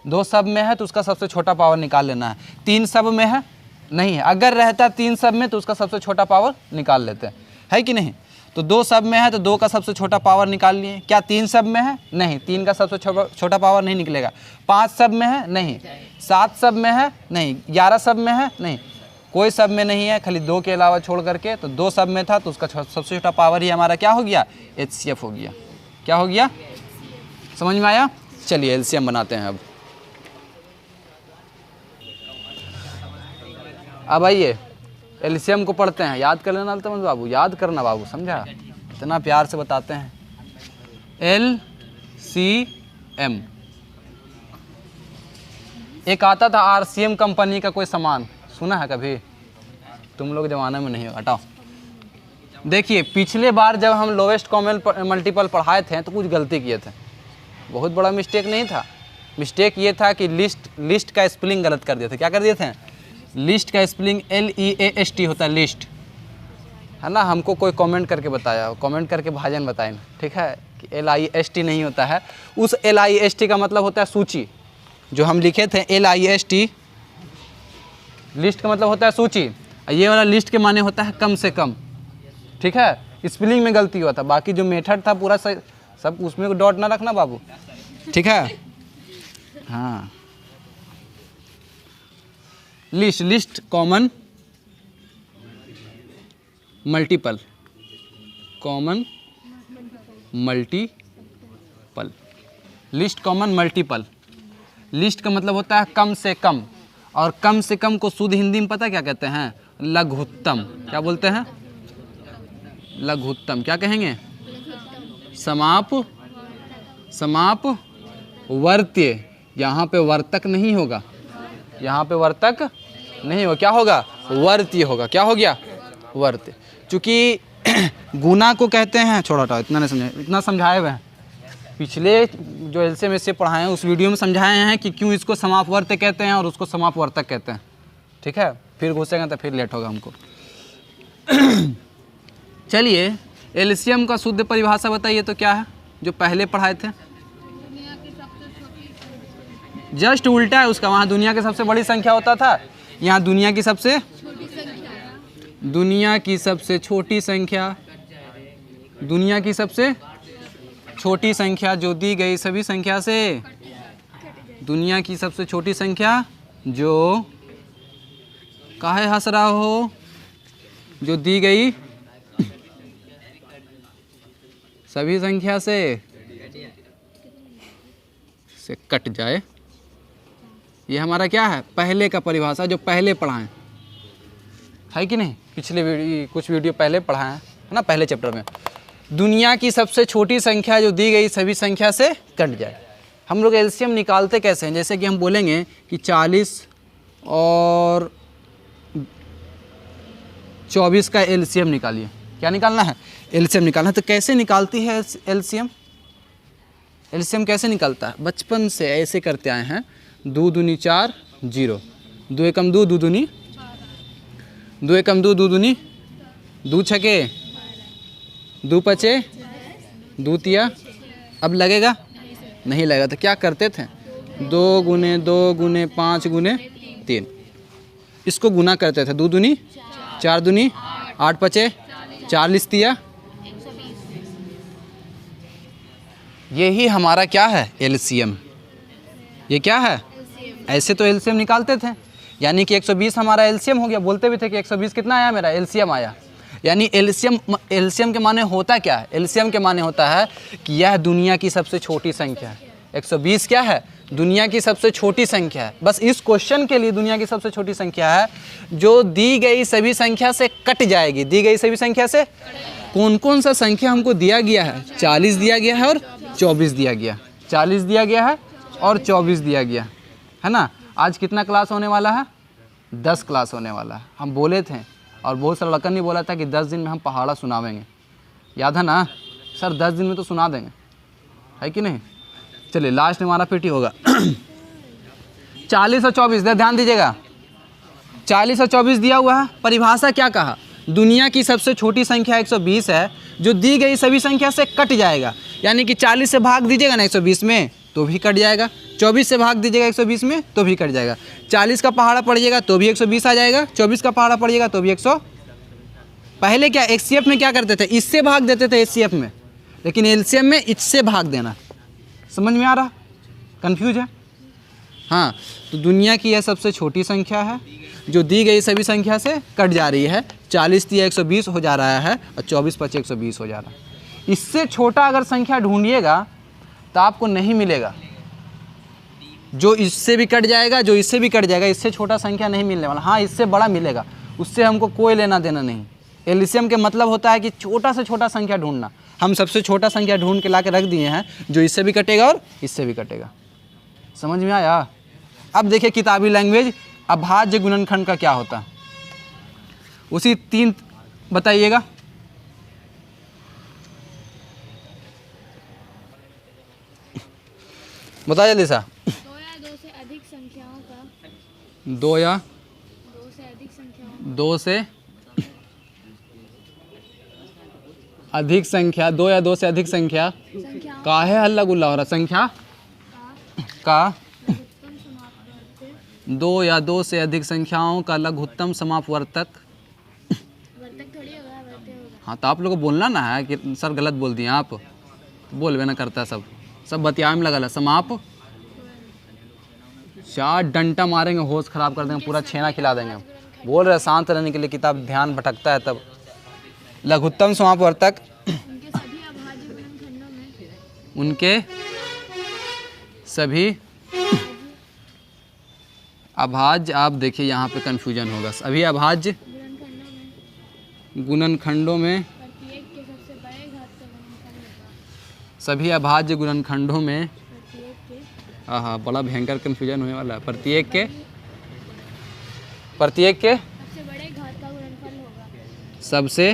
2 सब में है तो उसका सबसे छोटा पावर निकाल लेना है। 3 सब में है, नहीं है, अगर रहता 3 सब में तो उसका सबसे छोटा पावर निकाल लेते हैं, है कि नहीं। तो 2 सब में है तो 2 का सबसे छोटा पावर निकाल लिए। क्या 3 सब में है, नहीं, 3 का सबसे छोटा पावर नहीं निकलेगा। 5 सब में है, नहीं। 7 सब में है, नहीं। 11 सब में है, नहीं, कोई सब में नहीं है, खाली 2 के अलावा छोड़ करके। तो 2 सब में था तो उसका सबसे छोटा पावर ही हमारा क्या हो गया, HCF हो गया। क्या हो गया, समझ में आया। चलिए LCM बनाते हैं। अब आइए LCM को पढ़ते हैं। याद कर लेना अल्तमस बाबू, याद करना बाबू, समझा, इतना प्यार से बताते हैं। LCM, एक आता था RCM कंपनी का कोई सामान, सुना है कभी, तुम लोग जमाने में नहीं हो, हटाओ। देखिए पिछले बार जब हम लोवेस्ट कॉमन मल्टीपल पढ़ाए थे तो कुछ गलती किए थे, बहुत बड़ा मिस्टेक नहीं था। मिस्टेक ये था कि लिस्ट का स्पेलिंग गलत कर दिए थे। क्या कर दिए थे, लिस्ट का स्पेलिंग LEAST होता है, लिस्ट, है ना, हमको कोई कमेंट करके बताया हो, कमेंट करके भाजन बताए ना, ठीक है, कि LIST नहीं होता है। उस LIST का मतलब होता है सूची, जो हम लिखे थे LIST, लिस्ट का मतलब होता है सूची, ये वाला लिस्ट के माने होता है कम से कम, ठीक है। स्पेलिंग में गलती हुआ था, बाकी जो मेथड था पूरा सही, सब उसमें डॉट ना रखना बाबू, ठीक है। हाँ, list common multiple, common multiple, list common multiple. List का मतलब होता है कम से कम, और कम से कम को शुद्ध हिंदी में पता क्या कहते हैं? लघुत्तम। क्या बोलते हैं? लघुत्तम। क्या कहेंगे? समाप वर्त्य। यहाँ पे वर्तक नहीं होगा, यहाँ पे वर्तक नहीं होगा, क्या होगा? वर्त्य होगा। क्या हो गया? वर्त्य। चूँकि गुना को कहते हैं, छोड़ा हटाओ, इतना नहीं समझाए, इतना समझाए हुए हैं पिछले जो LCM से पढ़ाए हैं उस वीडियो में समझाए हैं कि क्यों इसको समापवर्त्य कहते हैं और उसको समापवर्तक कहते हैं, ठीक है। फिर घुसेंगे तो फिर लेट होगा हमको। चलिए, LCM का शुद्ध परिभाषा बताइए तो क्या है, जो पहले पढ़ाए थे? जस्ट उल्टा है उसका, वहाँ दुनिया की सबसे बड़ी संख्या होता था, यहाँ दुनिया की सबसे छोटी संख्या, दुनिया की सबसे छोटी संख्या जो दी गई सभी संख्या से, दुनिया की सबसे छोटी संख्या जो, काहे हंस रहा हो, जो दी गई सभी संख्या से कट जाए। ये हमारा क्या है? पहले का परिभाषा, जो पहले पढ़ाएं, है कि नहीं? पिछले कुछ वीडियो पहले पढ़ाएं है ना, पहले चैप्टर में। दुनिया की सबसे छोटी संख्या जो दी गई सभी संख्या से कट जाए। हम लोग LCM निकालते कैसे हैं? जैसे कि हम बोलेंगे कि 40 और 24 का LCM निकालिए। क्या निकालना है? LCM निकालना है। तो कैसे निकालती है LCM? LCM कैसे निकलता है? बचपन से ऐसे करते आए हैं, 2 दूनी 4, 0, 2 एकम 2, 2 दूनी 2 एकम 2, 2 दूनी 2 छके 2 पचे 2 तिया। अब लगेगा? नहीं लगेगा। तो क्या करते थे? 2 गुने 2 गुने 5 गुने 3, इसको गुना करते थे। 2 दूनी 4 दूनी 8 पचे 40 तिया। यही हमारा क्या है? LCM। ये क्या है? ऐसे तो LCM निकालते थे, यानी कि 120 हमारा LCM हो गया। बोलते भी थे कि 120 कितना आया मेरा? LCM आया। यानी LCM के माने होता क्या है? LCM के माने होता है कि यह दुनिया की सबसे छोटी संख्या है। 120 क्या है? दुनिया की सबसे छोटी संख्या है। बस इस क्वेश्चन के लिए दुनिया की सबसे छोटी संख्या है जो दी गई सभी संख्या से कट जाएगी। दी गई सभी संख्या से कौन कौन सा संख्या हमको दिया गया है? 40 दिया गया है और 24 दिया गया। 40 दिया गया है और 24 दिया गया है ना। आज कितना क्लास होने वाला है? 10 क्लास होने वाला है। हम बोले थे और बहुत सारा लड़का ने बोला था कि 10 दिन में हम पहाड़ा सुनावेंगे, याद है ना सर? 10 दिन में तो सुना देंगे, है कि नहीं? चलिए, लास्ट में हमारा पीटी होगा। 40 और 24, ध्यान दीजिएगा, 40 और 24 दिया हुआ है। परिभाषा क्या कहा? दुनिया की सबसे छोटी संख्या 120 है जो दी गई सभी संख्या से कट जाएगा। यानी कि 40 से भाग दीजिएगा ना 120 में तो भी कट जाएगा, 24 से भाग दीजिएगा 120 में तो भी कट जाएगा, 40 का पहाड़ा पड़िएगा तो भी 120 आ जाएगा, 24 का पहाड़ा पड़िएगा तो भी 100। पहले क्या HCF में क्या करते थे? इससे भाग देते थे HCF में, लेकिन LCM में इससे भाग देना। समझ में आ रहा? कंफ्यूज है? हाँ, तो दुनिया की यह सबसे छोटी संख्या है जो दी गई सभी संख्या से कट जा रही है। 40 तिया 120 हो जा रहा है और 24 पचे 120 हो जा रहा है। इससे छोटा अगर संख्या ढूंढिएगा तो आपको नहीं मिलेगा। जो इससे भी कट जाएगा, जो इससे भी कट जाएगा, इससे छोटा संख्या नहीं मिलने वाला। हाँ, इससे बड़ा मिलेगा, उससे हमको कोई लेना देना नहीं। LCM के मतलब होता है कि छोटा से छोटा संख्या ढूंढना। हम सबसे छोटा संख्या ढूंढ के ला के रख दिए हैं, जो इससे भी कटेगा और इससे भी कटेगा। समझ में आया? अब देखिए किताबी लैंग्वेज, अभाज्य गुणनखंड का क्या होता है, उसी 3 बताइएगा। बता जल्दी सा। 2 या 2 से अधिक संख्याओं का 2 या 2 से अधिक संख्याओं 2 से अधिक संख्या, दो या दो से अधिक संख्या संख्याओं काहे हल्ला गुल्ला हो रहा, संख्या का लघुत्तम समापवर्तक दो या दो से अधिक संख्याओं का लघुत्तम समापवर्तक। वर्तक थोड़ी होगा, वर्तक होगा। हाँ तो आप लोग को बोलना ना है कि सर गलत बोल दिए आप, बोलवे ना करता है सब बतिया में लगल है। समाप, चार डंटा मारेंगे, होश खराब कर देंगे, पूरा छेना खिला देंगे। बोल रहे शांत रहने के लिए, किताब ध्यान भटकता है तब। लघुत्तम समापवर्तक उनके सभी अभाज्य गुणनखंडों में उनके सभी अभाज्य, आप देखिए यहाँ पे कन्फ्यूजन होगा, सभी अभाज्य गुणनखंडों गुणनखंडों में में प्रत्येक के सबसे बड़े घात का गुणनफल होगा। सभी अभाज्य गुणनखंडों में, प्रत्येक के हाँ बड़ा भयंकर कन्फ्यूजन होने वाला है। प्रत्येक के सबसे बड़े घात का गुणनफल होगा। सबसे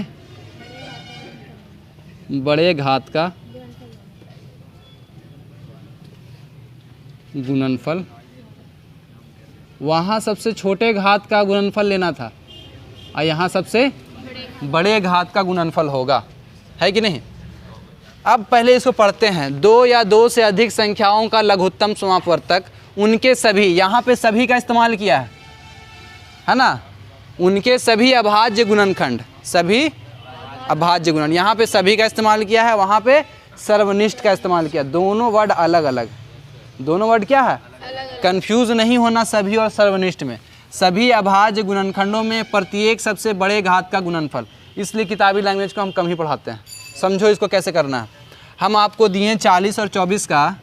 बड़े घात का गुणनफल होगा। गुणनफल, वहाँ सबसे छोटे घात का गुणनफल लेना था और यहाँ सबसे बड़े घात का गुणनफल होगा, है कि नहीं। अब पहले इसको पढ़ते हैं। दो या दो से अधिक संख्याओं का लघुत्तम समापवर्तक उनके सभी, यहाँ पे सभी का इस्तेमाल किया है ना, उनके सभी अभाज्य गुणनखंड, सभी अभाज्य गुणन, यहाँ पे सभी का इस्तेमाल किया है, वहाँ पे सर्वनिष्ठ का इस्तेमाल किया। दोनों वर्ड अलग अलग, दोनों वर्ड क्या है, कंफ्यूज नहीं होना सभी और सर्वनिष्ठ में। सभी अभाज्य गुणनखंडों में प्रत्येक सबसे बड़े घात का गुणनफल, इसलिए किताबी लैंग्वेज को हम कम ही पढ़ाते हैं। समझो इसको कैसे करना है। हम आपको दिए 40 और 24 का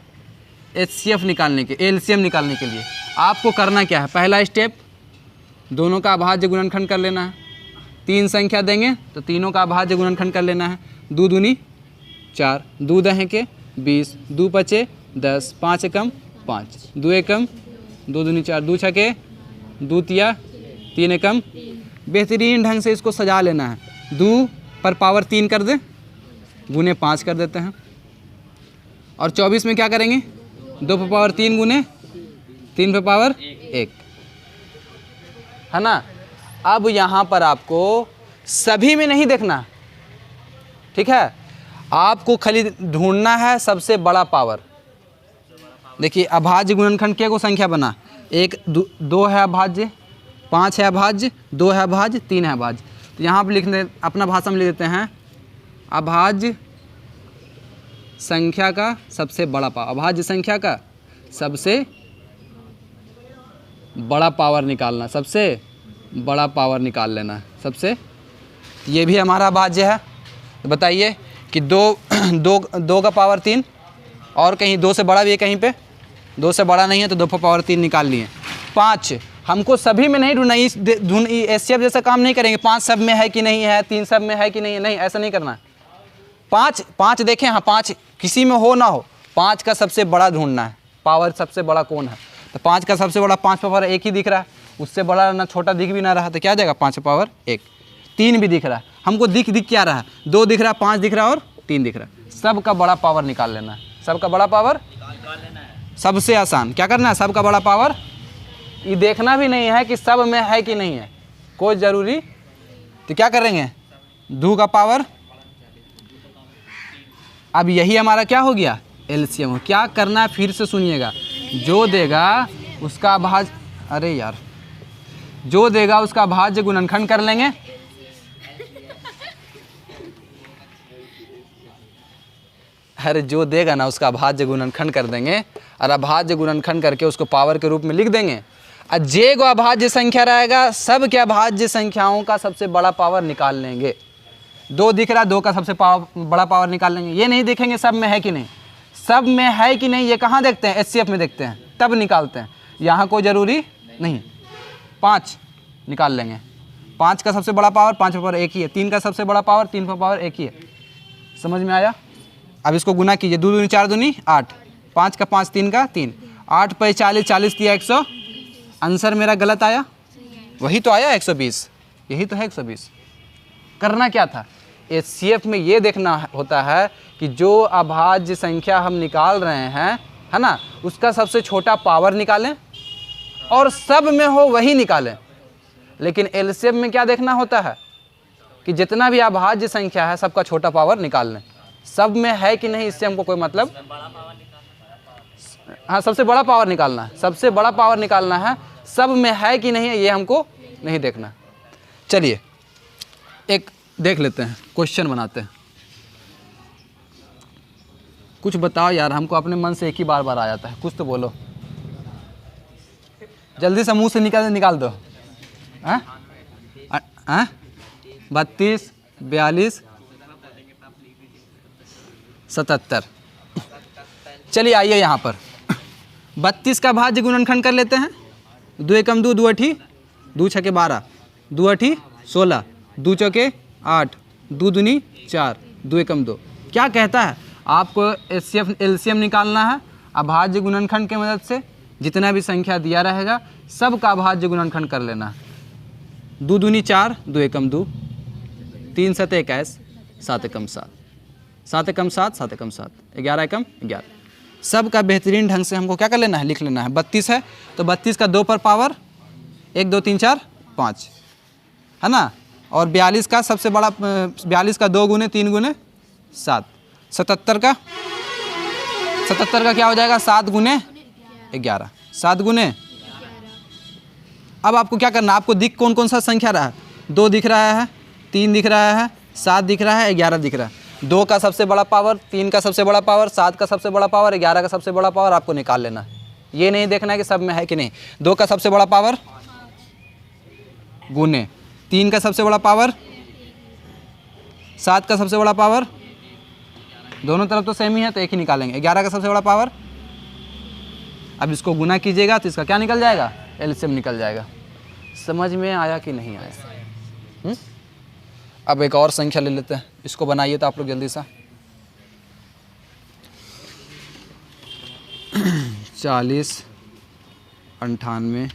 HCF निकालने के, LCM निकालने के लिए आपको करना क्या है, पहला स्टेप दोनों का अभाज्य गुणनखंड कर लेना है। तीन संख्या देंगे तो तीनों का अभाज्य गुणनखंड कर लेना है। दो दूनी 4, दो दहें के 20, दो पचे 10, 5 एकम 5, दो एकम, दो दूनी 4, दो छके दो तिया 3 एकम। बेहतरीन ढंग से इसको सजा लेना है। 2 पर पावर 3 कर दे, गुने 5 कर देते हैं। और 24 में क्या करेंगे, 2 पर पावर 3 गुने 3 पर पावर 1, है ना। अब यहाँ पर आपको सभी में नहीं देखना, ठीक है, आपको खाली ढूंढना है सबसे बड़ा पावर। देखिए अभाज्य गुणनखंड के को संख्या बना, 1 2 है अभाज्य, 5 है अभाज्य, 2 है अभाज्य, 3 है अभाज्य। तो यहाँ पर लिखने अपना भाषा में लिख देते हैं अभाज्य संख्या का सबसे बड़ा पावर, अभाज्य संख्या का सबसे बड़ा पावर निकालना, सबसे बड़ा पावर निकाल लेना है सबसे। ये भी हमारा अभाज्य है। तो बताइए कि 2 का पावर 3 और कहीं 2 से बड़ा भी है, कहीं पे 2 से बड़ा नहीं है तो 2 पर पावर 3 निकाल लिए। 5 हमको सभी में नहीं ढूंढना, इस HCF जैसा काम नहीं करेंगे। 5 सब में है कि नहीं है, 3 सब में है कि नहीं है, नहीं ऐसा नहीं करना है। 5 देखें, हाँ 5 किसी में हो ना हो, 5 का सबसे बड़ा ढूंढना है, पावर सबसे बड़ा कौन है। तो 5 का सबसे बड़ा 5 पर पावर 1 ही दिख रहा है, उससे बड़ा ना छोटा दिख भी ना रहा, तो क्या जाएगा 5 पर पावर 1। 3 भी दिख रहा है, हमको दिख क्या रहा है, 2 दिख रहा है, 5 दिख रहा है और 3 दिख रहा है। सबका बड़ा पावर निकाल लेना है, सबका बड़ा पावर निकाल लेना है। सबसे आसान क्या करना है, सबका बड़ा पावर। ये देखना भी नहीं है कि सब में है कि नहीं है, कोई ज़रूरी। तो क्या करेंगे, 2 का पावर, अब यही हमारा क्या हो गया, LCM। क्या करना है फिर से सुनिएगा, जो देगा उसका अभाज्य, अरे यार, जो देगा उसका अभाज्य गुणनखंड कर लेंगे। अरे जो देगा ना उसका अभाज्य गुणनखंड कर देंगे, और अभाज्य गुणनखंड करके उसको पावर के रूप में लिख देंगे। और जे को अभाज्य संख्या रहेगा, सब के अभाज्य संख्याओं का सबसे बड़ा पावर निकाल लेंगे। 2 दिख रहा है, 2 का सबसे बड़ा पावर निकाल लेंगे। ये नहीं देखेंगे सब में है कि नहीं, सब में है कि नहीं ये कहाँ देखते हैं, HCF में देखते हैं, तब निकालते हैं। यहाँ कोई ज़रूरी नहीं। 5 निकाल लेंगे, 5 का सबसे बड़ा पावर 5 पर पावर 1 ही है। 3 का सबसे बड़ा पावर 3 पर पावर 1 ही है। समझ में आया। अब इसको गुना कीजिए, 2 दूनी 4 दूनी 8, 5 का 5, 3 का 3, 8 पे 40, 40 दिया 100। आंसर मेरा गलत आया, वही तो आया 120, यही तो है 120। करना क्या था, HCF में ये देखना होता है कि जो अभाज्य संख्या हम निकाल रहे हैं, है ना, उसका सबसे छोटा पावर निकालें और सब में हो वही निकालें। लेकिन LCM में क्या देखना होता है कि जितना भी अभाज्य संख्या है सबका छोटा पावर निकाल लें। सब में है कि नहीं इससे हमको कोई मतलब, हाँ सबसे बड़ा पावर निकालना है, सबसे बड़ा पावर निकालना है, सब में है कि नहीं ये हमको नहीं देखना। चलिए एक देख लेते हैं, क्वेश्चन बनाते हैं। कुछ बताओ यार, हमको अपने मन से एक ही बार बार आ जाता है, कुछ तो बोलो, जल्दी से मुंह से निकाल दो। 32, 42, 77। चलिए आइए यहाँ पर 32 का भाज्य गुणनखंड कर लेते हैं। 2 एकम 2, 2 अठी 2 छके 12, 2 अठी 16, 2 चौके 8, 2 दूनी 4, 2 एकम 2। क्या कहता है, आपको एलसीएम निकालना है अभाज्य गुणनखंड की मदद से। जितना भी संख्या दिया रहेगा सब का अभाज्य गुणनखंड कर लेना है। 2 दूनी 4, 2 एकम 2, 3 सते 21, 7 एकम 7, 7 एकम 7, 7 एकम 7, 11 एकम 11। सब का बेहतरीन ढंग से हमको क्या कर लेना है, लिख लेना है। 32 है तो 32 का 2 पर पावर 1 2 3 4 5 है ना, और 42 का सबसे बड़ा 42 का 2 गुने 3 गुने 7। 77 का क्या हो जाएगा, 7 गुने 11, 7 गुने। अब आपको क्या करना, आपको दिख कौन कौन सा संख्या रहा है, 2 दिख रहा है, 3 दिख रहा है, 7 दिख रहा है, 11 दिख रहा है। 2 का सबसे बड़ा पावर, 3 का सबसे बड़ा पावर, 7 का सबसे बड़ा पावर, 11 का सबसे बड़ा पावर आपको निकाल लेना है। ये नहीं देखना है कि सब में है कि नहीं। 2 का सबसे बड़ा पावर गुने 3 का सबसे बड़ा पावर, 7 का सबसे बड़ा पावर, दोनों तरफ तो सेम ही है तो एक ही निकालेंगे। 11 का सबसे बड़ा पावर, अब इसको गुना कीजिएगा तो इसका क्या निकल जाएगा, एलसीएम निकल जाएगा। समझ में आया कि नहीं आया? अब एक और संख्या ले लेते हैं, इसको बनाइए तो आप लोग जल्दी सा। 40, 98,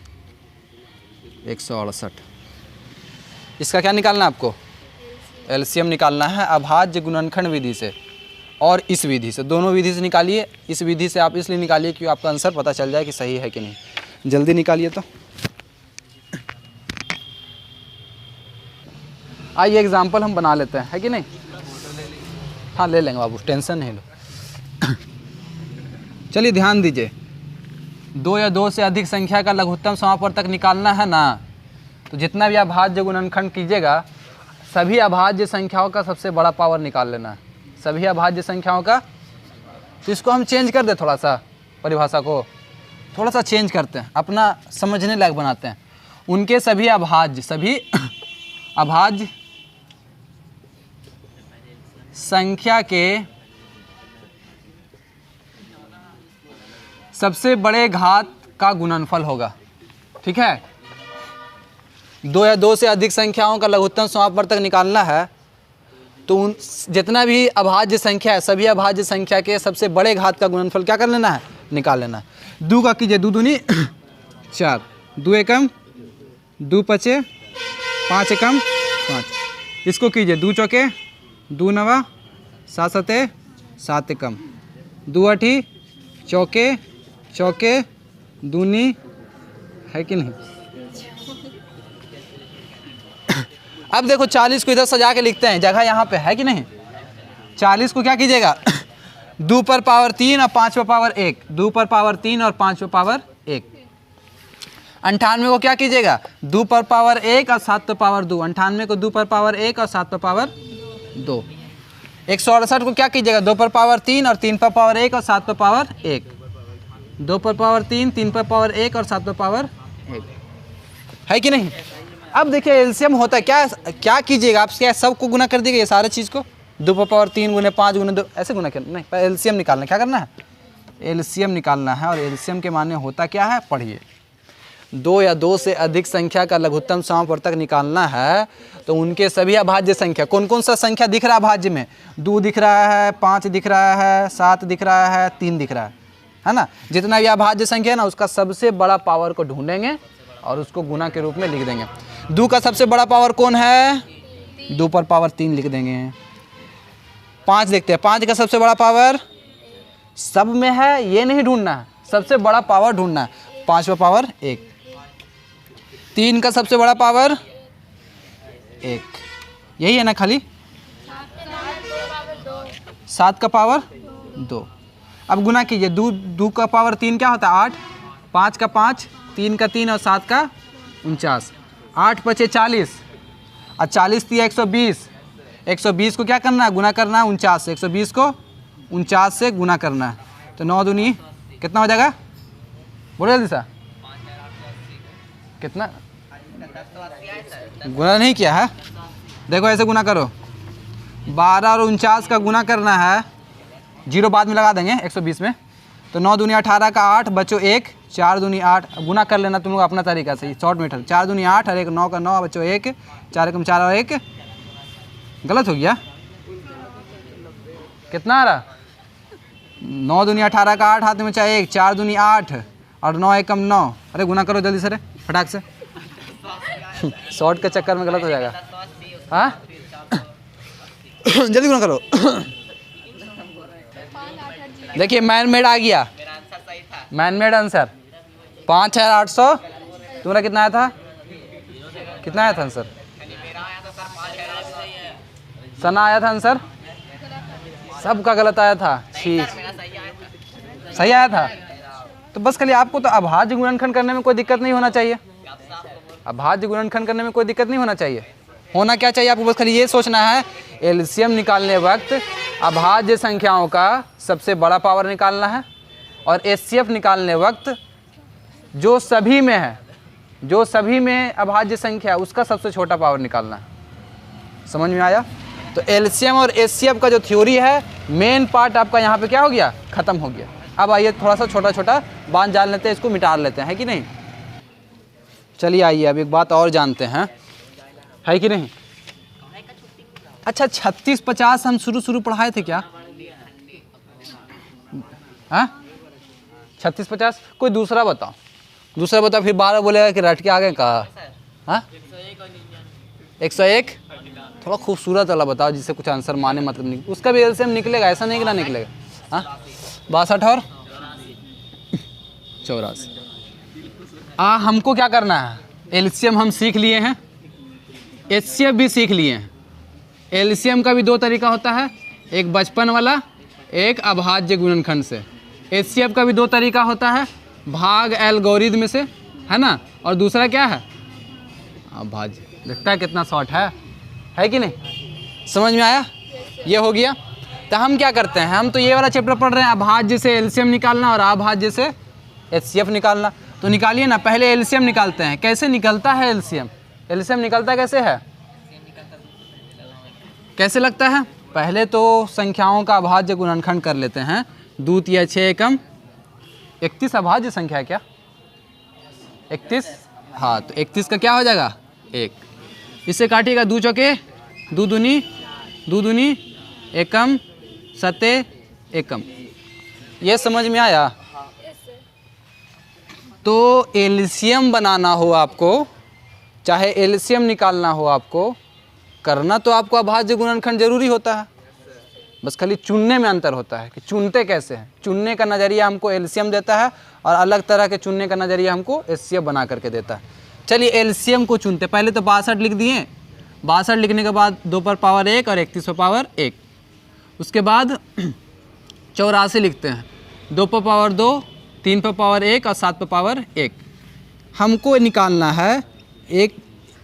168। इसका क्या निकालना है आपको, एलसीएम निकालना है अभाज्य गुणनखंड विधि से और इस विधि से, दोनों विधि से निकालिए। इस विधि से आप इसलिए निकालिए कि आपका आंसर पता चल जाए कि सही है कि नहीं। जल्दी निकालिए तो। आइए एग्जाम्पल हम बना लेते हैं, है कि नहीं। हाँ ले लेंगे बाबू, टेंशन नहीं लो। चलिए ध्यान दीजिए, 2 या 2 से अधिक संख्या का लघुत्तम समापवर्तक निकालना है ना, तो जितना भी अभाज्य गुणनखंड कीजिएगा सभी अभाज्य संख्याओं का सबसे बड़ा पावर निकाल लेना है, सभी अभाज्य संख्याओं का। तो इसको हम चेंज कर दें, थोड़ा सा परिभाषा को थोड़ा सा चेंज करते हैं, अपना समझने लायक बनाते हैं। उनके सभी अभाज्य संख्या के सबसे बड़े घात का गुणनफल होगा, ठीक है। 2 या 2 से अधिक संख्याओं का लघुत्तम समापवर्तक निकालना है तो उन जितना भी अभाज्य संख्या है सभी अभाज्य संख्या के सबसे बड़े घात का गुणनफल क्या कर लेना है, निकाल लेना है। 2 का कीजिए 2 दूनी 4, 2 एकम 2 पचे 5 एकम 5। इसको कीजिए 2 चौके 2 नवा 7 सते 7 एकम, 2 अठी चौके चौके दूनी, है कि नहीं। अब देखो 40 को इधर सजा के लिखते हैं, जगह यहाँ पे है कि नहीं। 40 को क्या कीजिएगा 2 पर पावर 3 और 5 पर पावर 1, 2 पर पावर 3 और 5 पर पावर 1। 98 को क्या कीजिएगा 2 पर पावर 1 और 7 पर पावर 2, 98 को 2 पर पावर 1 और 7 पर पावर 2। 168 को क्या कीजिएगा 2 पर पावर 3 और 3 पर पावर 1 और 7 पर पावर 1, 2 पर पावर 3, 3 पर पावर 1 और 7 पर पावर 1, है कि नहीं। अब देखिए एलसीएम होता है क्या, क्या कीजिएगा आप, क्या सबको गुना कर दीजिएगा ये सारे चीज़ को, 2 पर पावर 3 गुने 5 गुने 2 ऐसे गुना करना नहीं, पर एलसीएम निकालना, क्या करना है एलसीएम निकालना है। और एलसीएम के माने होता क्या है, पढ़िए। 2 या 2 से अधिक संख्या का लघुत्तम समापवर्तक निकालना है तो उनके सभी अभाज्य संख्या, कौन कौन सा संख्या दिख रहा है अभाज्य में, 2 दिख रहा है, 5 दिख रहा है, 7 दिख रहा है, 3 दिख रहा है ना। जितना भी अभाज्य संख्या है ना उसका सबसे बड़ा पावर को ढूंढेंगे और उसको गुना के रूप में लिख देंगे। 2 का सबसे बड़ा पावर कौन है, 2 पर पावर 3 लिख देंगे। 5 देखते हैं, 5 का सबसे बड़ा पावर सब में है, ये नहीं ढूंढना है, सबसे बड़ा पावर ढूंढना है, 5 पर पावर 1। 3 का सबसे बड़ा पावर 1, यही है ना खाली, 7 का पावर 2। अब गुना कीजिए, 2 का पावर 3 क्या होता है 8, 5 का 5, 3 का 3 और 7 का 49, 8 बचे 40 और 40 दिया 120। 120 को क्या करना है, गुना करना है 49 से, 120 को 49 से गुना करना है। तो 9 दूनी कितना हो जाएगा, बोलो जल्दी सा, कितना गुना नहीं किया है, देखो ऐसे गुना करो, 12 और 49 का गुना करना है, 0 बाद में लगा देंगे 120 में। तो 9 दूनी 18 का 8 बचो 1, 4 दूनी 8, गुना कर लेना तुम लोग अपना तरीका से, शॉर्ट मीटर, 4 दूनी 8 और 1 9 का 9 बचो 1, 4 एकम 4 और 1, गलत हो गया, कितना आ रहा, 9 दूनी 18 का 8 हाथ में चाहे 1, 4 दूनी 8 और 9 एकम 9, अरे गुना करो जल्दी से रे फटाक से शॉर्ट के चक्कर में गलत हो जाएगा। हाँ जल्दी गुना करो। देखिए मैन मेड आ गया, मैन मेड आंसर 5800। तुम्हारा कितना आया था, कितना आया था आंसर, सना आया था आंसर, सबका गलत आया था, ठीक सही आया था। तो बस खाली आपको तो अभाज्य गुणनखंड करने में कोई दिक्कत नहीं होना चाहिए, अभाज्य गुणनखंड करने में कोई दिक्कत नहीं होना चाहिए। होना क्या चाहिए आपको, बस खाली ये सोचना है एलसीएम निकालने वक्त अभाज्य संख्याओं का सबसे बड़ा पावर निकालना है, और एचसीएफ निकालने वक्त जो सभी में है, जो सभी में अभाज्य संख्या उसका सबसे छोटा पावर निकालना है। समझ में आया। तो एलसीएम और एचसीएफ का जो थ्योरी है मेन पार्ट आपका यहाँ पे क्या हो गया, ख़त्म हो गया। अब आइए थोड़ा सा छोटा छोटा बांध जान लेते हैं, इसको मिटा लेते हैं, है कि नहीं। चलिए आइए अब एक बात और जानते हैं, है कि नहीं। अच्छा 36-50 हम शुरू पढ़ाए थे क्या, हाँ 36-50, कोई दूसरा बताओ, दूसरा बताओ, फिर 12 बोलेगा कि रट के आ गए कहा। हाँ 101 थोड़ा खूबसूरत वाला बताओ जिससे कुछ आंसर माने, मतलब नहीं उसका भी एलसीएम निकलेगा, ऐसा नहीं कि ना निकलेगा। हाँ 62 और 84। हमको क्या करना है, एलसीएम हम सीख लिए हैं, एचसीएफ भी सीख लिए हैं। एलसीएम का भी 2 तरीका होता है, एक बचपन वाला, एक अभाज्य गुणनखंड से। एचसीएफ का भी 2 तरीका होता है, भाग एल्गोरिथम से, है ना, और दूसरा क्या है अभाज्य। देखता है कितना शॉर्ट है कि नहीं, समझ में आया। ये हो गया। तो हम क्या करते हैं, हम तो ये वाला चैप्टर पढ़ रहे हैं, अभाज्य से एलसीएम निकालना और अभाज्य से एचसीएफ निकालना। तो निकालिए ना, पहले एलसीएम निकालते हैं। कैसे निकलता है एलसीएम, एलसीएम निकलता कैसे है, कैसे लगता है। पहले तो संख्याओं का अभाज्य गुणनखंड कर लेते हैं। 2 तिया 6 एकम 31 अभाज्य संख्या है क्या, 31। हाँ तो 31 का क्या हो जाएगा 1, इससे काटिएगा 2 चौके 2 दूनी एकम 7 एकम। ये समझ में आया। तो एलसीएम बनाना हो आपको, चाहे एलसीएम निकालना हो आपको, करना तो आपको अभाज्य गुणनखंड जरूरी होता है, बस खाली चुनने में अंतर होता है कि चुनते कैसे हैं। चुनने का नज़रिया हमको एलसीएम देता है और अलग तरह के चुनने का नज़रिया हमको एचसीएफ बना करके देता है। चलिए एलसीएम को चुनते, पहले तो 62 लिख दिए, 62 लिखने के बाद 2 पर पावर 1 और 31 पर पावर 1। उसके बाद 84 लिखते हैं, 2 पर पावर 2, 3 पर पावर 1 और 7 पर पावर 1। हमको निकालना है, एक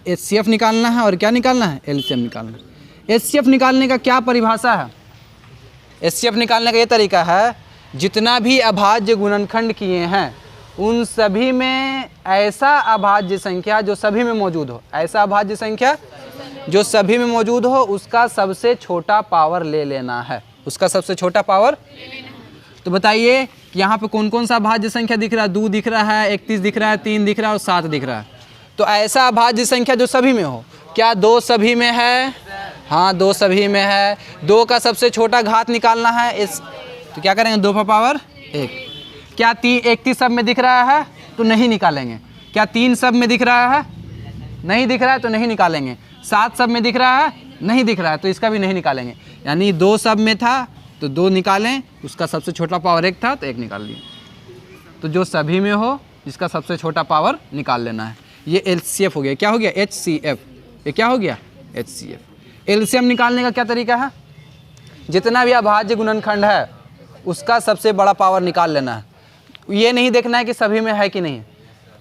एचसीएफ निकालना है और क्या निकालना है, एलसीएम निकालना है। एचसीएफ निकालने का क्या परिभाषा है, एचसीएफ निकालने का ये तरीका है, जितना भी अभाज्य गुणनखंड किए हैं उन सभी में ऐसा अभाज्य संख्या जो सभी में मौजूद हो, ऐसा अभाज्य संख्या जो सभी में मौजूद हो उसका सबसे छोटा पावर ले लेना है, उसका सबसे छोटा पावर। तो बताइए कि यहाँ पे कौन कौन सा अभाज्य संख्या दिख रहा है, 2 दिख रहा है, 31 दिख रहा है, 3 दिख रहा है और 7 दिख रहा है। तो ऐसा अभाज्य संख्या जो सभी में हो, क्या 2 सभी में है, हाँ 2 सभी में है। 2 का सबसे छोटा घात निकालना है, इस तो क्या करेंगे 2 पर पावर 1। क्या 31 सब में दिख रहा है, तो नहीं निकालेंगे। क्या 3 सब में दिख रहा है, नहीं दिख रहा है तो नहीं निकालेंगे। 7 सब में दिख रहा है, नहीं दिख रहा है तो इसका भी नहीं निकालेंगे। यानी 2 सब में था तो 2 निकालें, उसका सबसे छोटा पावर 1 था तो 1 निकाल लिए। तो जो सभी में हो इसका सबसे छोटा पावर निकाल लेना है। ये एचसीएफ हो गया, क्या हो गया एचसीएफ, ये क्या हो गया एचसीएफ। एलसीएम निकालने का क्या तरीका है, जितना भी अभाज्य गुणनखंड है उसका सबसे बड़ा पावर निकाल लेना है। ये नहीं देखना है कि सभी में है कि नहीं।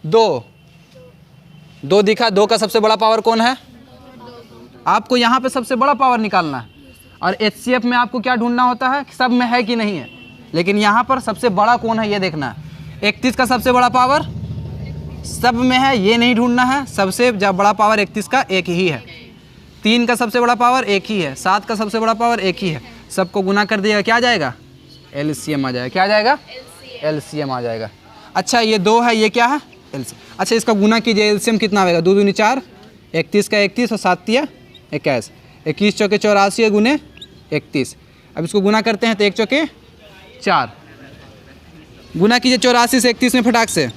दो दिखा, 2 का सबसे बड़ा पावर कौन है, आपको यहाँ पे सबसे बड़ा पावर निकालना है। और एचसीएफ में आपको क्या ढूंढना होता है कि सब में है कि नहीं है, लेकिन यहाँ पर सबसे बड़ा कौन है ये देखना है। 31 का सबसे बड़ा पावर सब में है ये नहीं ढूंढना है, सबसे बड़ा पावर 31 का एक ही है। 3 का सबसे बड़ा पावर एक ही है, 7 का सबसे बड़ा पावर एक ही है। सबको गुना कर दिएगा, क्या आ जाएगा, एलसीएम आ जाएगा। क्या आ जाएगा, एलसीएम आ जाएगा। अच्छा ये 2 है, ये क्या है, एलसीएम। अच्छा इसका गुना कीजिए, एलसीएम कितना आएगा, 2 दूनी 4, 31 का 31 और 7 तिया 21, 21 चौके 84 गुने 31। अब इसको गुना करते हैं तो 1 चौके 4, गुना कीजिए 84 से 31 में फटाक से,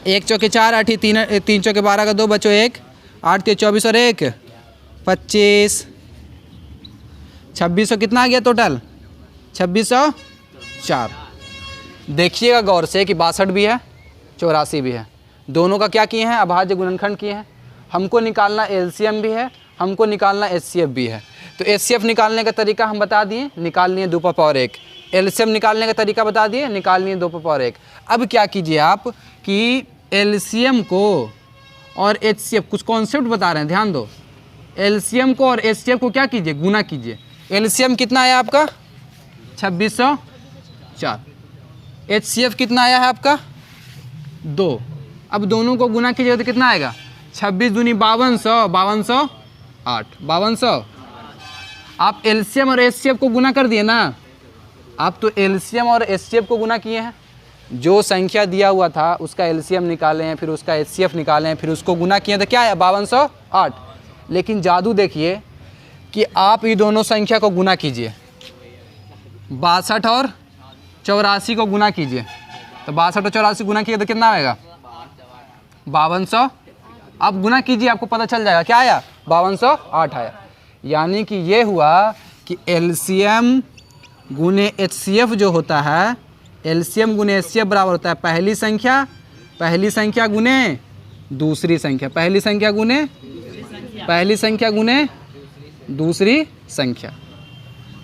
1 चौके 4, 8 3 चौके 12 का 2 बचो 1, 8 के 24 और 1 25, 2600 कितना आ गया टोटल, 2604। देखिएगा गौर से कि 62 भी है 84 भी है, दोनों का क्या किए हैं, अभाज्य गुणनखंड किए हैं। हमको निकालना एलसीएम भी है, हमको निकालना एचसीएफ भी है। तो एचसीएफ निकालने का तरीका हम बता दिए, निकाल लिए 2 पर पावर 1। एलसीएम निकालने का तरीका बता दिए, निकाल लिए 2 पर पावर 1। अब क्या कीजिए आप कि एलसीएम को और एचसीएफ, कुछ कॉन्सेप्ट बता रहे हैं ध्यान दो। एलसीएम को और एचसीएफ को क्या कीजिए, गुना कीजिए। एलसीएम कितना आया आपका 2604, एचसीएफ कितना आया है आपका 2। अब दोनों को गुना कीजिए तो कितना आएगा, 26 दूनी 5200, 5208, 5200। आप एलसीएम और एचसीएफ को गुना कर दिए ना, आप तो एलसीएम और एचसीएफ को गुना किए हैं। जो संख्या दिया हुआ था उसका एलसीएम निकाले हैं, फिर उसका एचसीएफ निकाले हैं, फिर उसको गुना किए तो क्या है 5208। लेकिन जादू देखिए कि आप ये दोनों संख्या को गुना कीजिए, 62 और 84 को गुना कीजिए, तो 62 और 84 गुना किए तो कितना आएगा 5200। आप गुना कीजिए आपको पता चल जाएगा क्या आया, 5208 आया। यानी कि ये हुआ कि एलसीएम गुने एचसीएफ जो होता है, एलसीएम गुने एचसीएफ बराबर होता है पहली संख्या गुने दूसरी संख्या, पहली संख्या गुने दूसरी संख्या।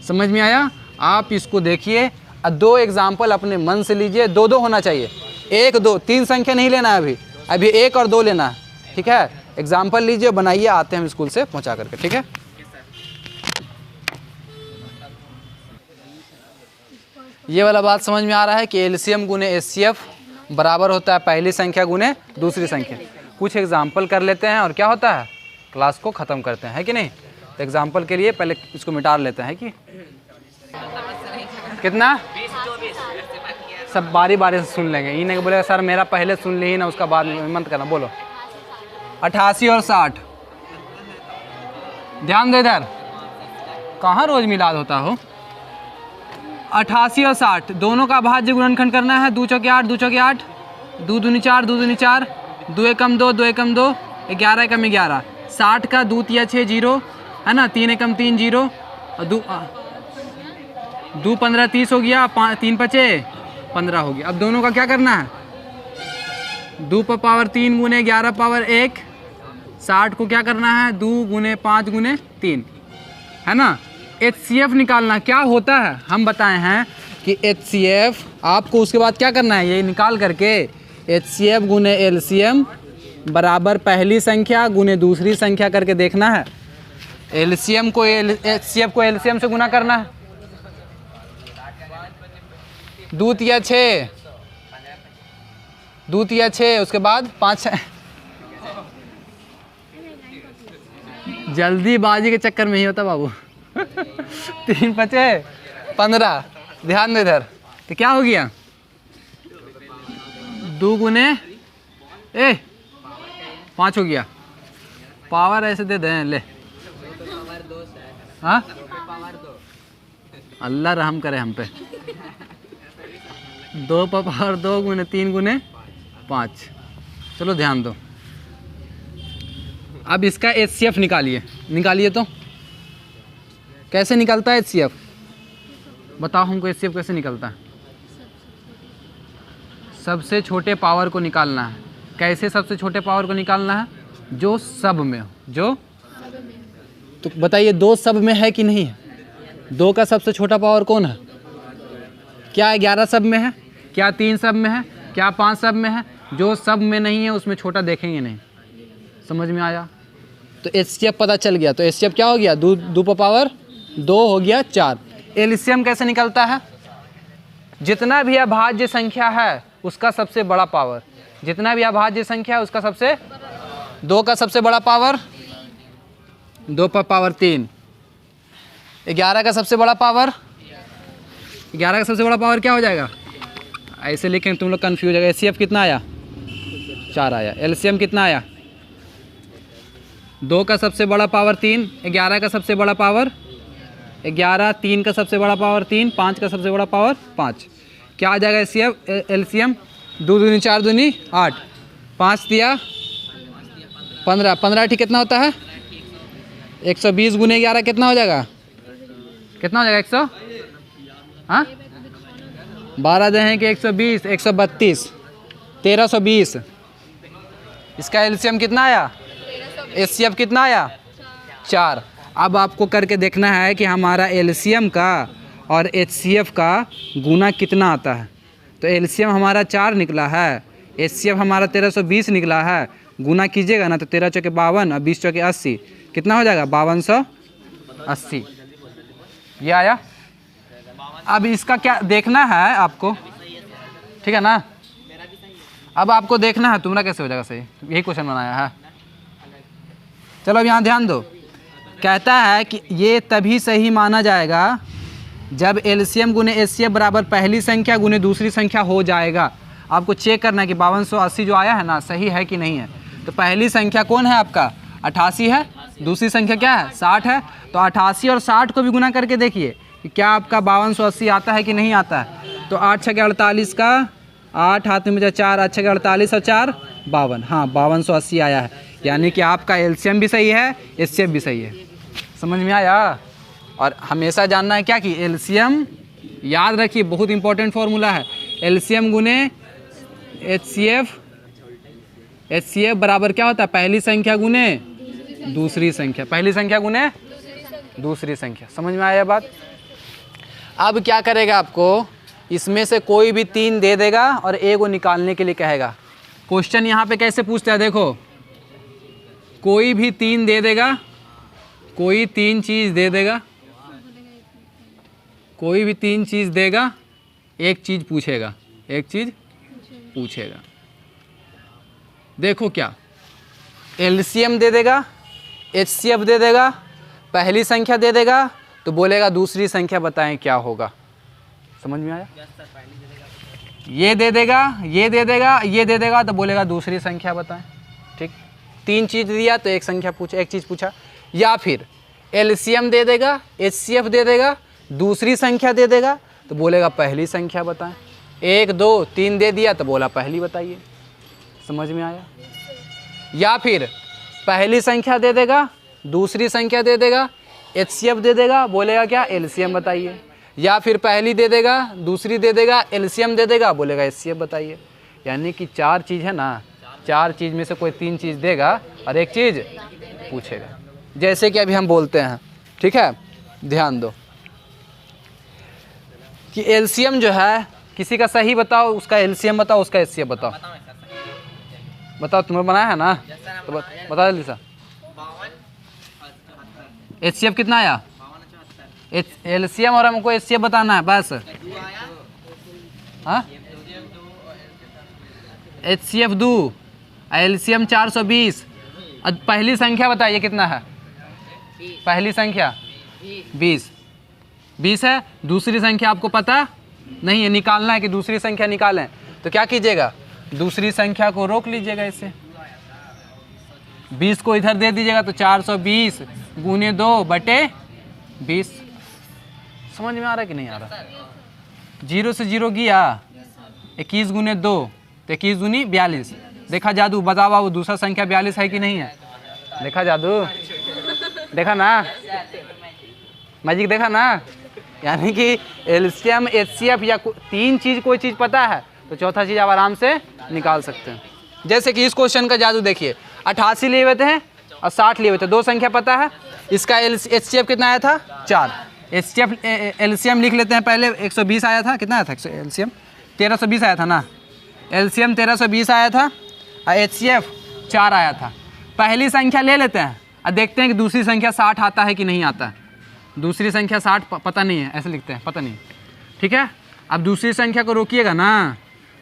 समझ में आया। आप इसको देखिए, 2 एग्जाम्पल अपने मन से लीजिए, 2 होना चाहिए, 1 2 3 संख्या नहीं लेना है, अभी 1 और 2 लेना है, ठीक है। एग्जाम्पल लीजिए, बनाइए, आते हैं हम स्कूल से पहुंचा करके, ठीक है। ये वाला बात समझ में आ रहा है कि एलसीएम गुने एचसीएफ बराबर होता है पहली संख्या गुने दूसरी संख्या। कुछ एग्जाम्पल कर लेते हैं और क्या होता है, क्लास को ख़त्म करते हैं, है कि नहीं। तो एग्जाम्पल के लिए पहले इसको मिटा लेते हैं कि कितना, सब बारी बारी से सुन लेंगे। ये नहीं बोलेगा सर मेरा पहले सुन ली ना उसका बाद में मत करना। बोलो 88 और 60, ध्यान दे इधर, कहाँ रोज मिलाद होता हो। 88 और 60 दोनों का अभाज्य गुणनखंड करना है। 2 चौके 8, 2 चौके 8, 2 दूनी 4, 2 दूनी 4, 2 एकम 2, 2 एकम 2, 11 एकम 11। 60 का 2 तिया 6 0 है ना, 3 एकम 3 0 और 2 15 30 हो गया, 3 5 15 हो गया। अब दोनों का क्या करना है, 2 पर पावर 3 गुने 11 पावर 1। 60 को क्या करना है, 2 गुने 5 गुने 3, है ना। एचसीएफ निकालना क्या होता है हम बताए हैं कि एचसीएफ आपको उसके बाद क्या करना है, ये निकाल करके एचसीएफ गुने एलसीएम बराबर पहली संख्या गुने दूसरी संख्या करके देखना है। एलसीएम को एचसीएफ को एलसीएम से गुना करना है। 2 तिया 6, 2 तिया 6, उसके बाद 5 जल्दीबाजी के चक्कर में ही होता बाबू। 3 5 15, ध्यान दो इधर, तो क्या हो गया 2 गुने 5 हो गया। पावर ऐसे दे दें ले, हाँ अल्लाह रहम करे हम पे। 2 पर पावर 2 गुने 3 गुने 5। चलो ध्यान दो, अब इसका एचसीएफ निकालिए तो कैसे निकलता है एचसीएफ, बताओ हमको एचसीएफ कैसे निकलता है। सबसे छोटे पावर को निकालना है। कैसे सबसे छोटे पावर को निकालना है, जो सब में हो, जो तो बताइए 2 सब में है कि नहीं है? 2 का सबसे छोटा पावर कौन है? क्या 11 सब में है? क्या 3 सब में है? क्या 5 सब में है? जो सब में नहीं है उसमें छोटा देखेंगे नहीं। समझ में आया? तो एचसीएफ पता चल गया। तो एचसीएफ क्या हो गया? 2 पर पावर 2 हो गया 4। एलसीएम कैसे निकलता है? जितना भी अभाज्य संख्या है उसका सबसे बड़ा पावर, जितना भी अभाज्य संख्या है उसका सबसे 2 का सबसे बड़ा पावर 2 पर पावर 3। 11 का सबसे बड़ा पावर 11 का सबसे बड़ा पावर क्या हो जाएगा? ऐसे लिखें तुम लोग कन्फ्यूज हो जाएगा। एचसीएफ कितना आया? 4 आया। एलसीएम कितना आया? 2 का सबसे बड़ा पावर 3, 11 का सबसे बड़ा पावर 11, 3 का सबसे बड़ा पावर 3, 5 का सबसे बड़ा पावर 5। क्या आ जाएगा एलसीएम? 2 दूनी 4 दूनी 8, 5 दिया 15, 15 ठीक कितना होता है? 120 गुने 11 कितना हो जाएगा? कितना हो जाएगा? 100, हाँ 12 दे हैं कि 120, 132, 1320। इसका एलसीएम कितना आया? एचसीएफ कितना आया? 4। अब आपको करके देखना है कि हमारा एलसीएम का और एचसीएफ का गुना कितना आता है। तो एलसीएम हमारा 4 निकला है, एचसीएफ हमारा 1320 निकला है। गुना कीजिएगा ना तो 13 चौके 52 और 20 चौके 80 कितना हो जाएगा? 5280। ये आया। अब इसका क्या देखना है आपको, ठीक है ना? अब आपको देखना है तुम्हारा कैसे हो जाएगा सही, यही क्वेश्चन बनाया है। चलो अब यहाँ ध्यान दो। कहता है कि ये तभी सही माना जाएगा जब एलसीएम गुने एचसीएफ बराबर पहली संख्या गुने दूसरी संख्या हो जाएगा। आपको चेक करना है कि 5280 जो आया है ना सही है कि नहीं है। तो पहली संख्या कौन है आपका? 88 है। दूसरी संख्या क्या है? 60 है। तो 88 और 60 को भी गुना करके देखिए कि क्या आपका 5280 आता है कि नहीं आता है। तो 8 छके 48 का 8 हाथ में मुझे 4, 8 छके 48 और 4 52। हाँ 5280 आया है। यानी कि आपका एलसीएम भी सही है, एचसीएफ भी सही है। समझ में आया? और हमेशा जानना है क्या कि एलसीएम याद रखिए, बहुत इंपॉर्टेंट फॉर्मूला है। एलसीएम गुने एचसीएफ, एचसीएफ बराबर क्या होता है? पहली संख्या गुने दूसरी संख्या, पहली संख्या गुने दूसरी संख्या। समझ में आया बात? अब क्या करेगा आपको, इसमें से कोई भी 3 दे देगा और एक को निकालने के लिए कहेगा। क्वेश्चन यहाँ पे कैसे पूछता है देखो, कोई भी 3 दे देगा, कोई 3 चीज़ दे देगा, कोई भी 3 चीज़ देगा, एक चीज़ पूछेगा, एक चीज़ पूछेगा। देखो क्या, एलसीएम दे देगा, एचसीएफ दे देगा, पहली संख्या दे देगा तो बोलेगा दूसरी संख्या बताएं क्या होगा। समझ में आया? ये दे देगा, ये दे देगा, ये दे देगा तो बोलेगा दूसरी संख्या बताएं। ठीक, 3 चीज़ दिया तो एक संख्या पूछा, एक चीज़ पूछा। या फिर एलसीएम दे देगा, एचसीएफ दे देगा, दूसरी संख्या दे देगा तो बोलेगा पहली संख्या बताएं। 1 2 3 दे दिया तो बोला पहली बताइए। समझ में आया? या फिर पहली संख्या दे देगा, दूसरी संख्या दे देगा, एचसीएफ दे देगा, बोलेगा क्या? एलसीएम बताइए। या फिर पहली दे देगा, दूसरी दे देगा, एलसीएम दे देगा, बोलेगा एचसीएफ बताइए। यानी कि 4 चीज़ है ना, 4 चीज़ में से कोई 3 चीज़ देगा और एक चीज़ पूछेगा। जैसे कि अभी हम बोलते हैं, ठीक है, ध्यान दो कि एलसीएम जो है, किसी का सही बताओ, उसका एलसीएम बताओ, उसका एचसीएफ बताओ। बताओ, तुम्हें बनाया है ना, तो बता जल्दी सा। एचसीएफ कितना आया? एलसीएम और हमको एचसीएफ बताना है बस। हाँ, एचसीएफ 2, एलसीएम 420। अब पहली संख्या बताइए कितना है? पहली संख्या 20 है। दूसरी संख्या आपको पता नहीं है, निकालना है कि दूसरी संख्या निकालें। तो क्या कीजिएगा, दूसरी संख्या को रोक लीजिएगा इससे, 20 को इधर दे दीजिएगा तो 420 गुने 2/20। समझ में आ रहा है कि नहीं आ रहा? 0 से 0 गया, 21 गुने 2 तो 21 दूनी 42। देखा जादू? बताओ बाबू, दूसरा संख्या 42 है कि नहीं है? देखा जादू? देखा ना मैजिक, देखा ना? यानी कि एलसीएम, एचसीएफ या 3 चीज़ कोई चीज़ पता है तो चौथा चीज़ आप आराम से निकाल सकते हैं। जैसे कि इस क्वेश्चन का जादू देखिए, 88 लिए हुए थे और 60 लिए हुए थे, 2 संख्या पता है, इसका HCF कितना आया था 4। HCF LCM लिख लेते हैं पहले। 120 आया था, कितना आया था LCM 1320 आया था ना। LCM 1320 आया था और HCF 4 आया था। पहली संख्या ले लेते हैं और देखते हैं कि दूसरी संख्या 60 आता है कि नहीं आता है। दूसरी संख्या 60 पता नहीं है, ऐसे लिखते हैं पता नहीं, ठीक है। अब दूसरी संख्या को रोकिएगा ना,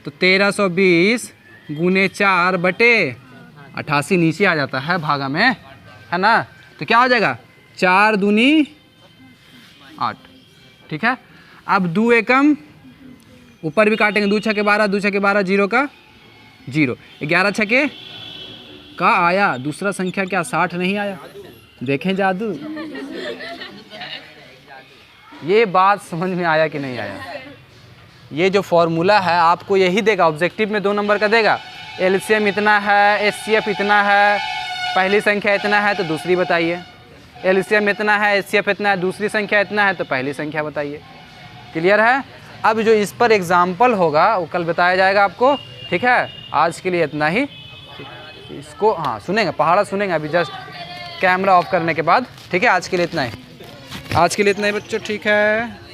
तो 1320 गुने 4 बटे 88 नीचे आ जाता है भागा में, है ना। तो क्या हो जाएगा 4 दूनी 8, ठीक है। अब 2 एकम ऊपर भी काटेंगे, 2 छके 12, 2 छके 12, 0 का 0, 11 छके का आया। दूसरा संख्या क्या 60 नहीं आया? देखें जादू। ये बात समझ में आया कि नहीं आया? ये जो फॉर्मूला है आपको यही देगा, ऑब्जेक्टिव में 2 नंबर का देगा। LCM इतना है, HCF इतना है, पहली संख्या इतना है तो दूसरी बताइए। LCM इतना है, HCF इतना है, दूसरी संख्या इतना है तो पहली संख्या बताइए। क्लियर है? अब जो इस पर एग्जाम्पल होगा वो कल बताया जाएगा आपको, ठीक है। आज के लिए इतना ही। इसको हाँ सुनेंगे, पहाड़ा सुनेंगे अभी जस्ट कैमरा ऑफ करने के बाद, ठीक है। आज के लिए इतना ही, आज के लिए इतना ही बच्चों, ठीक है।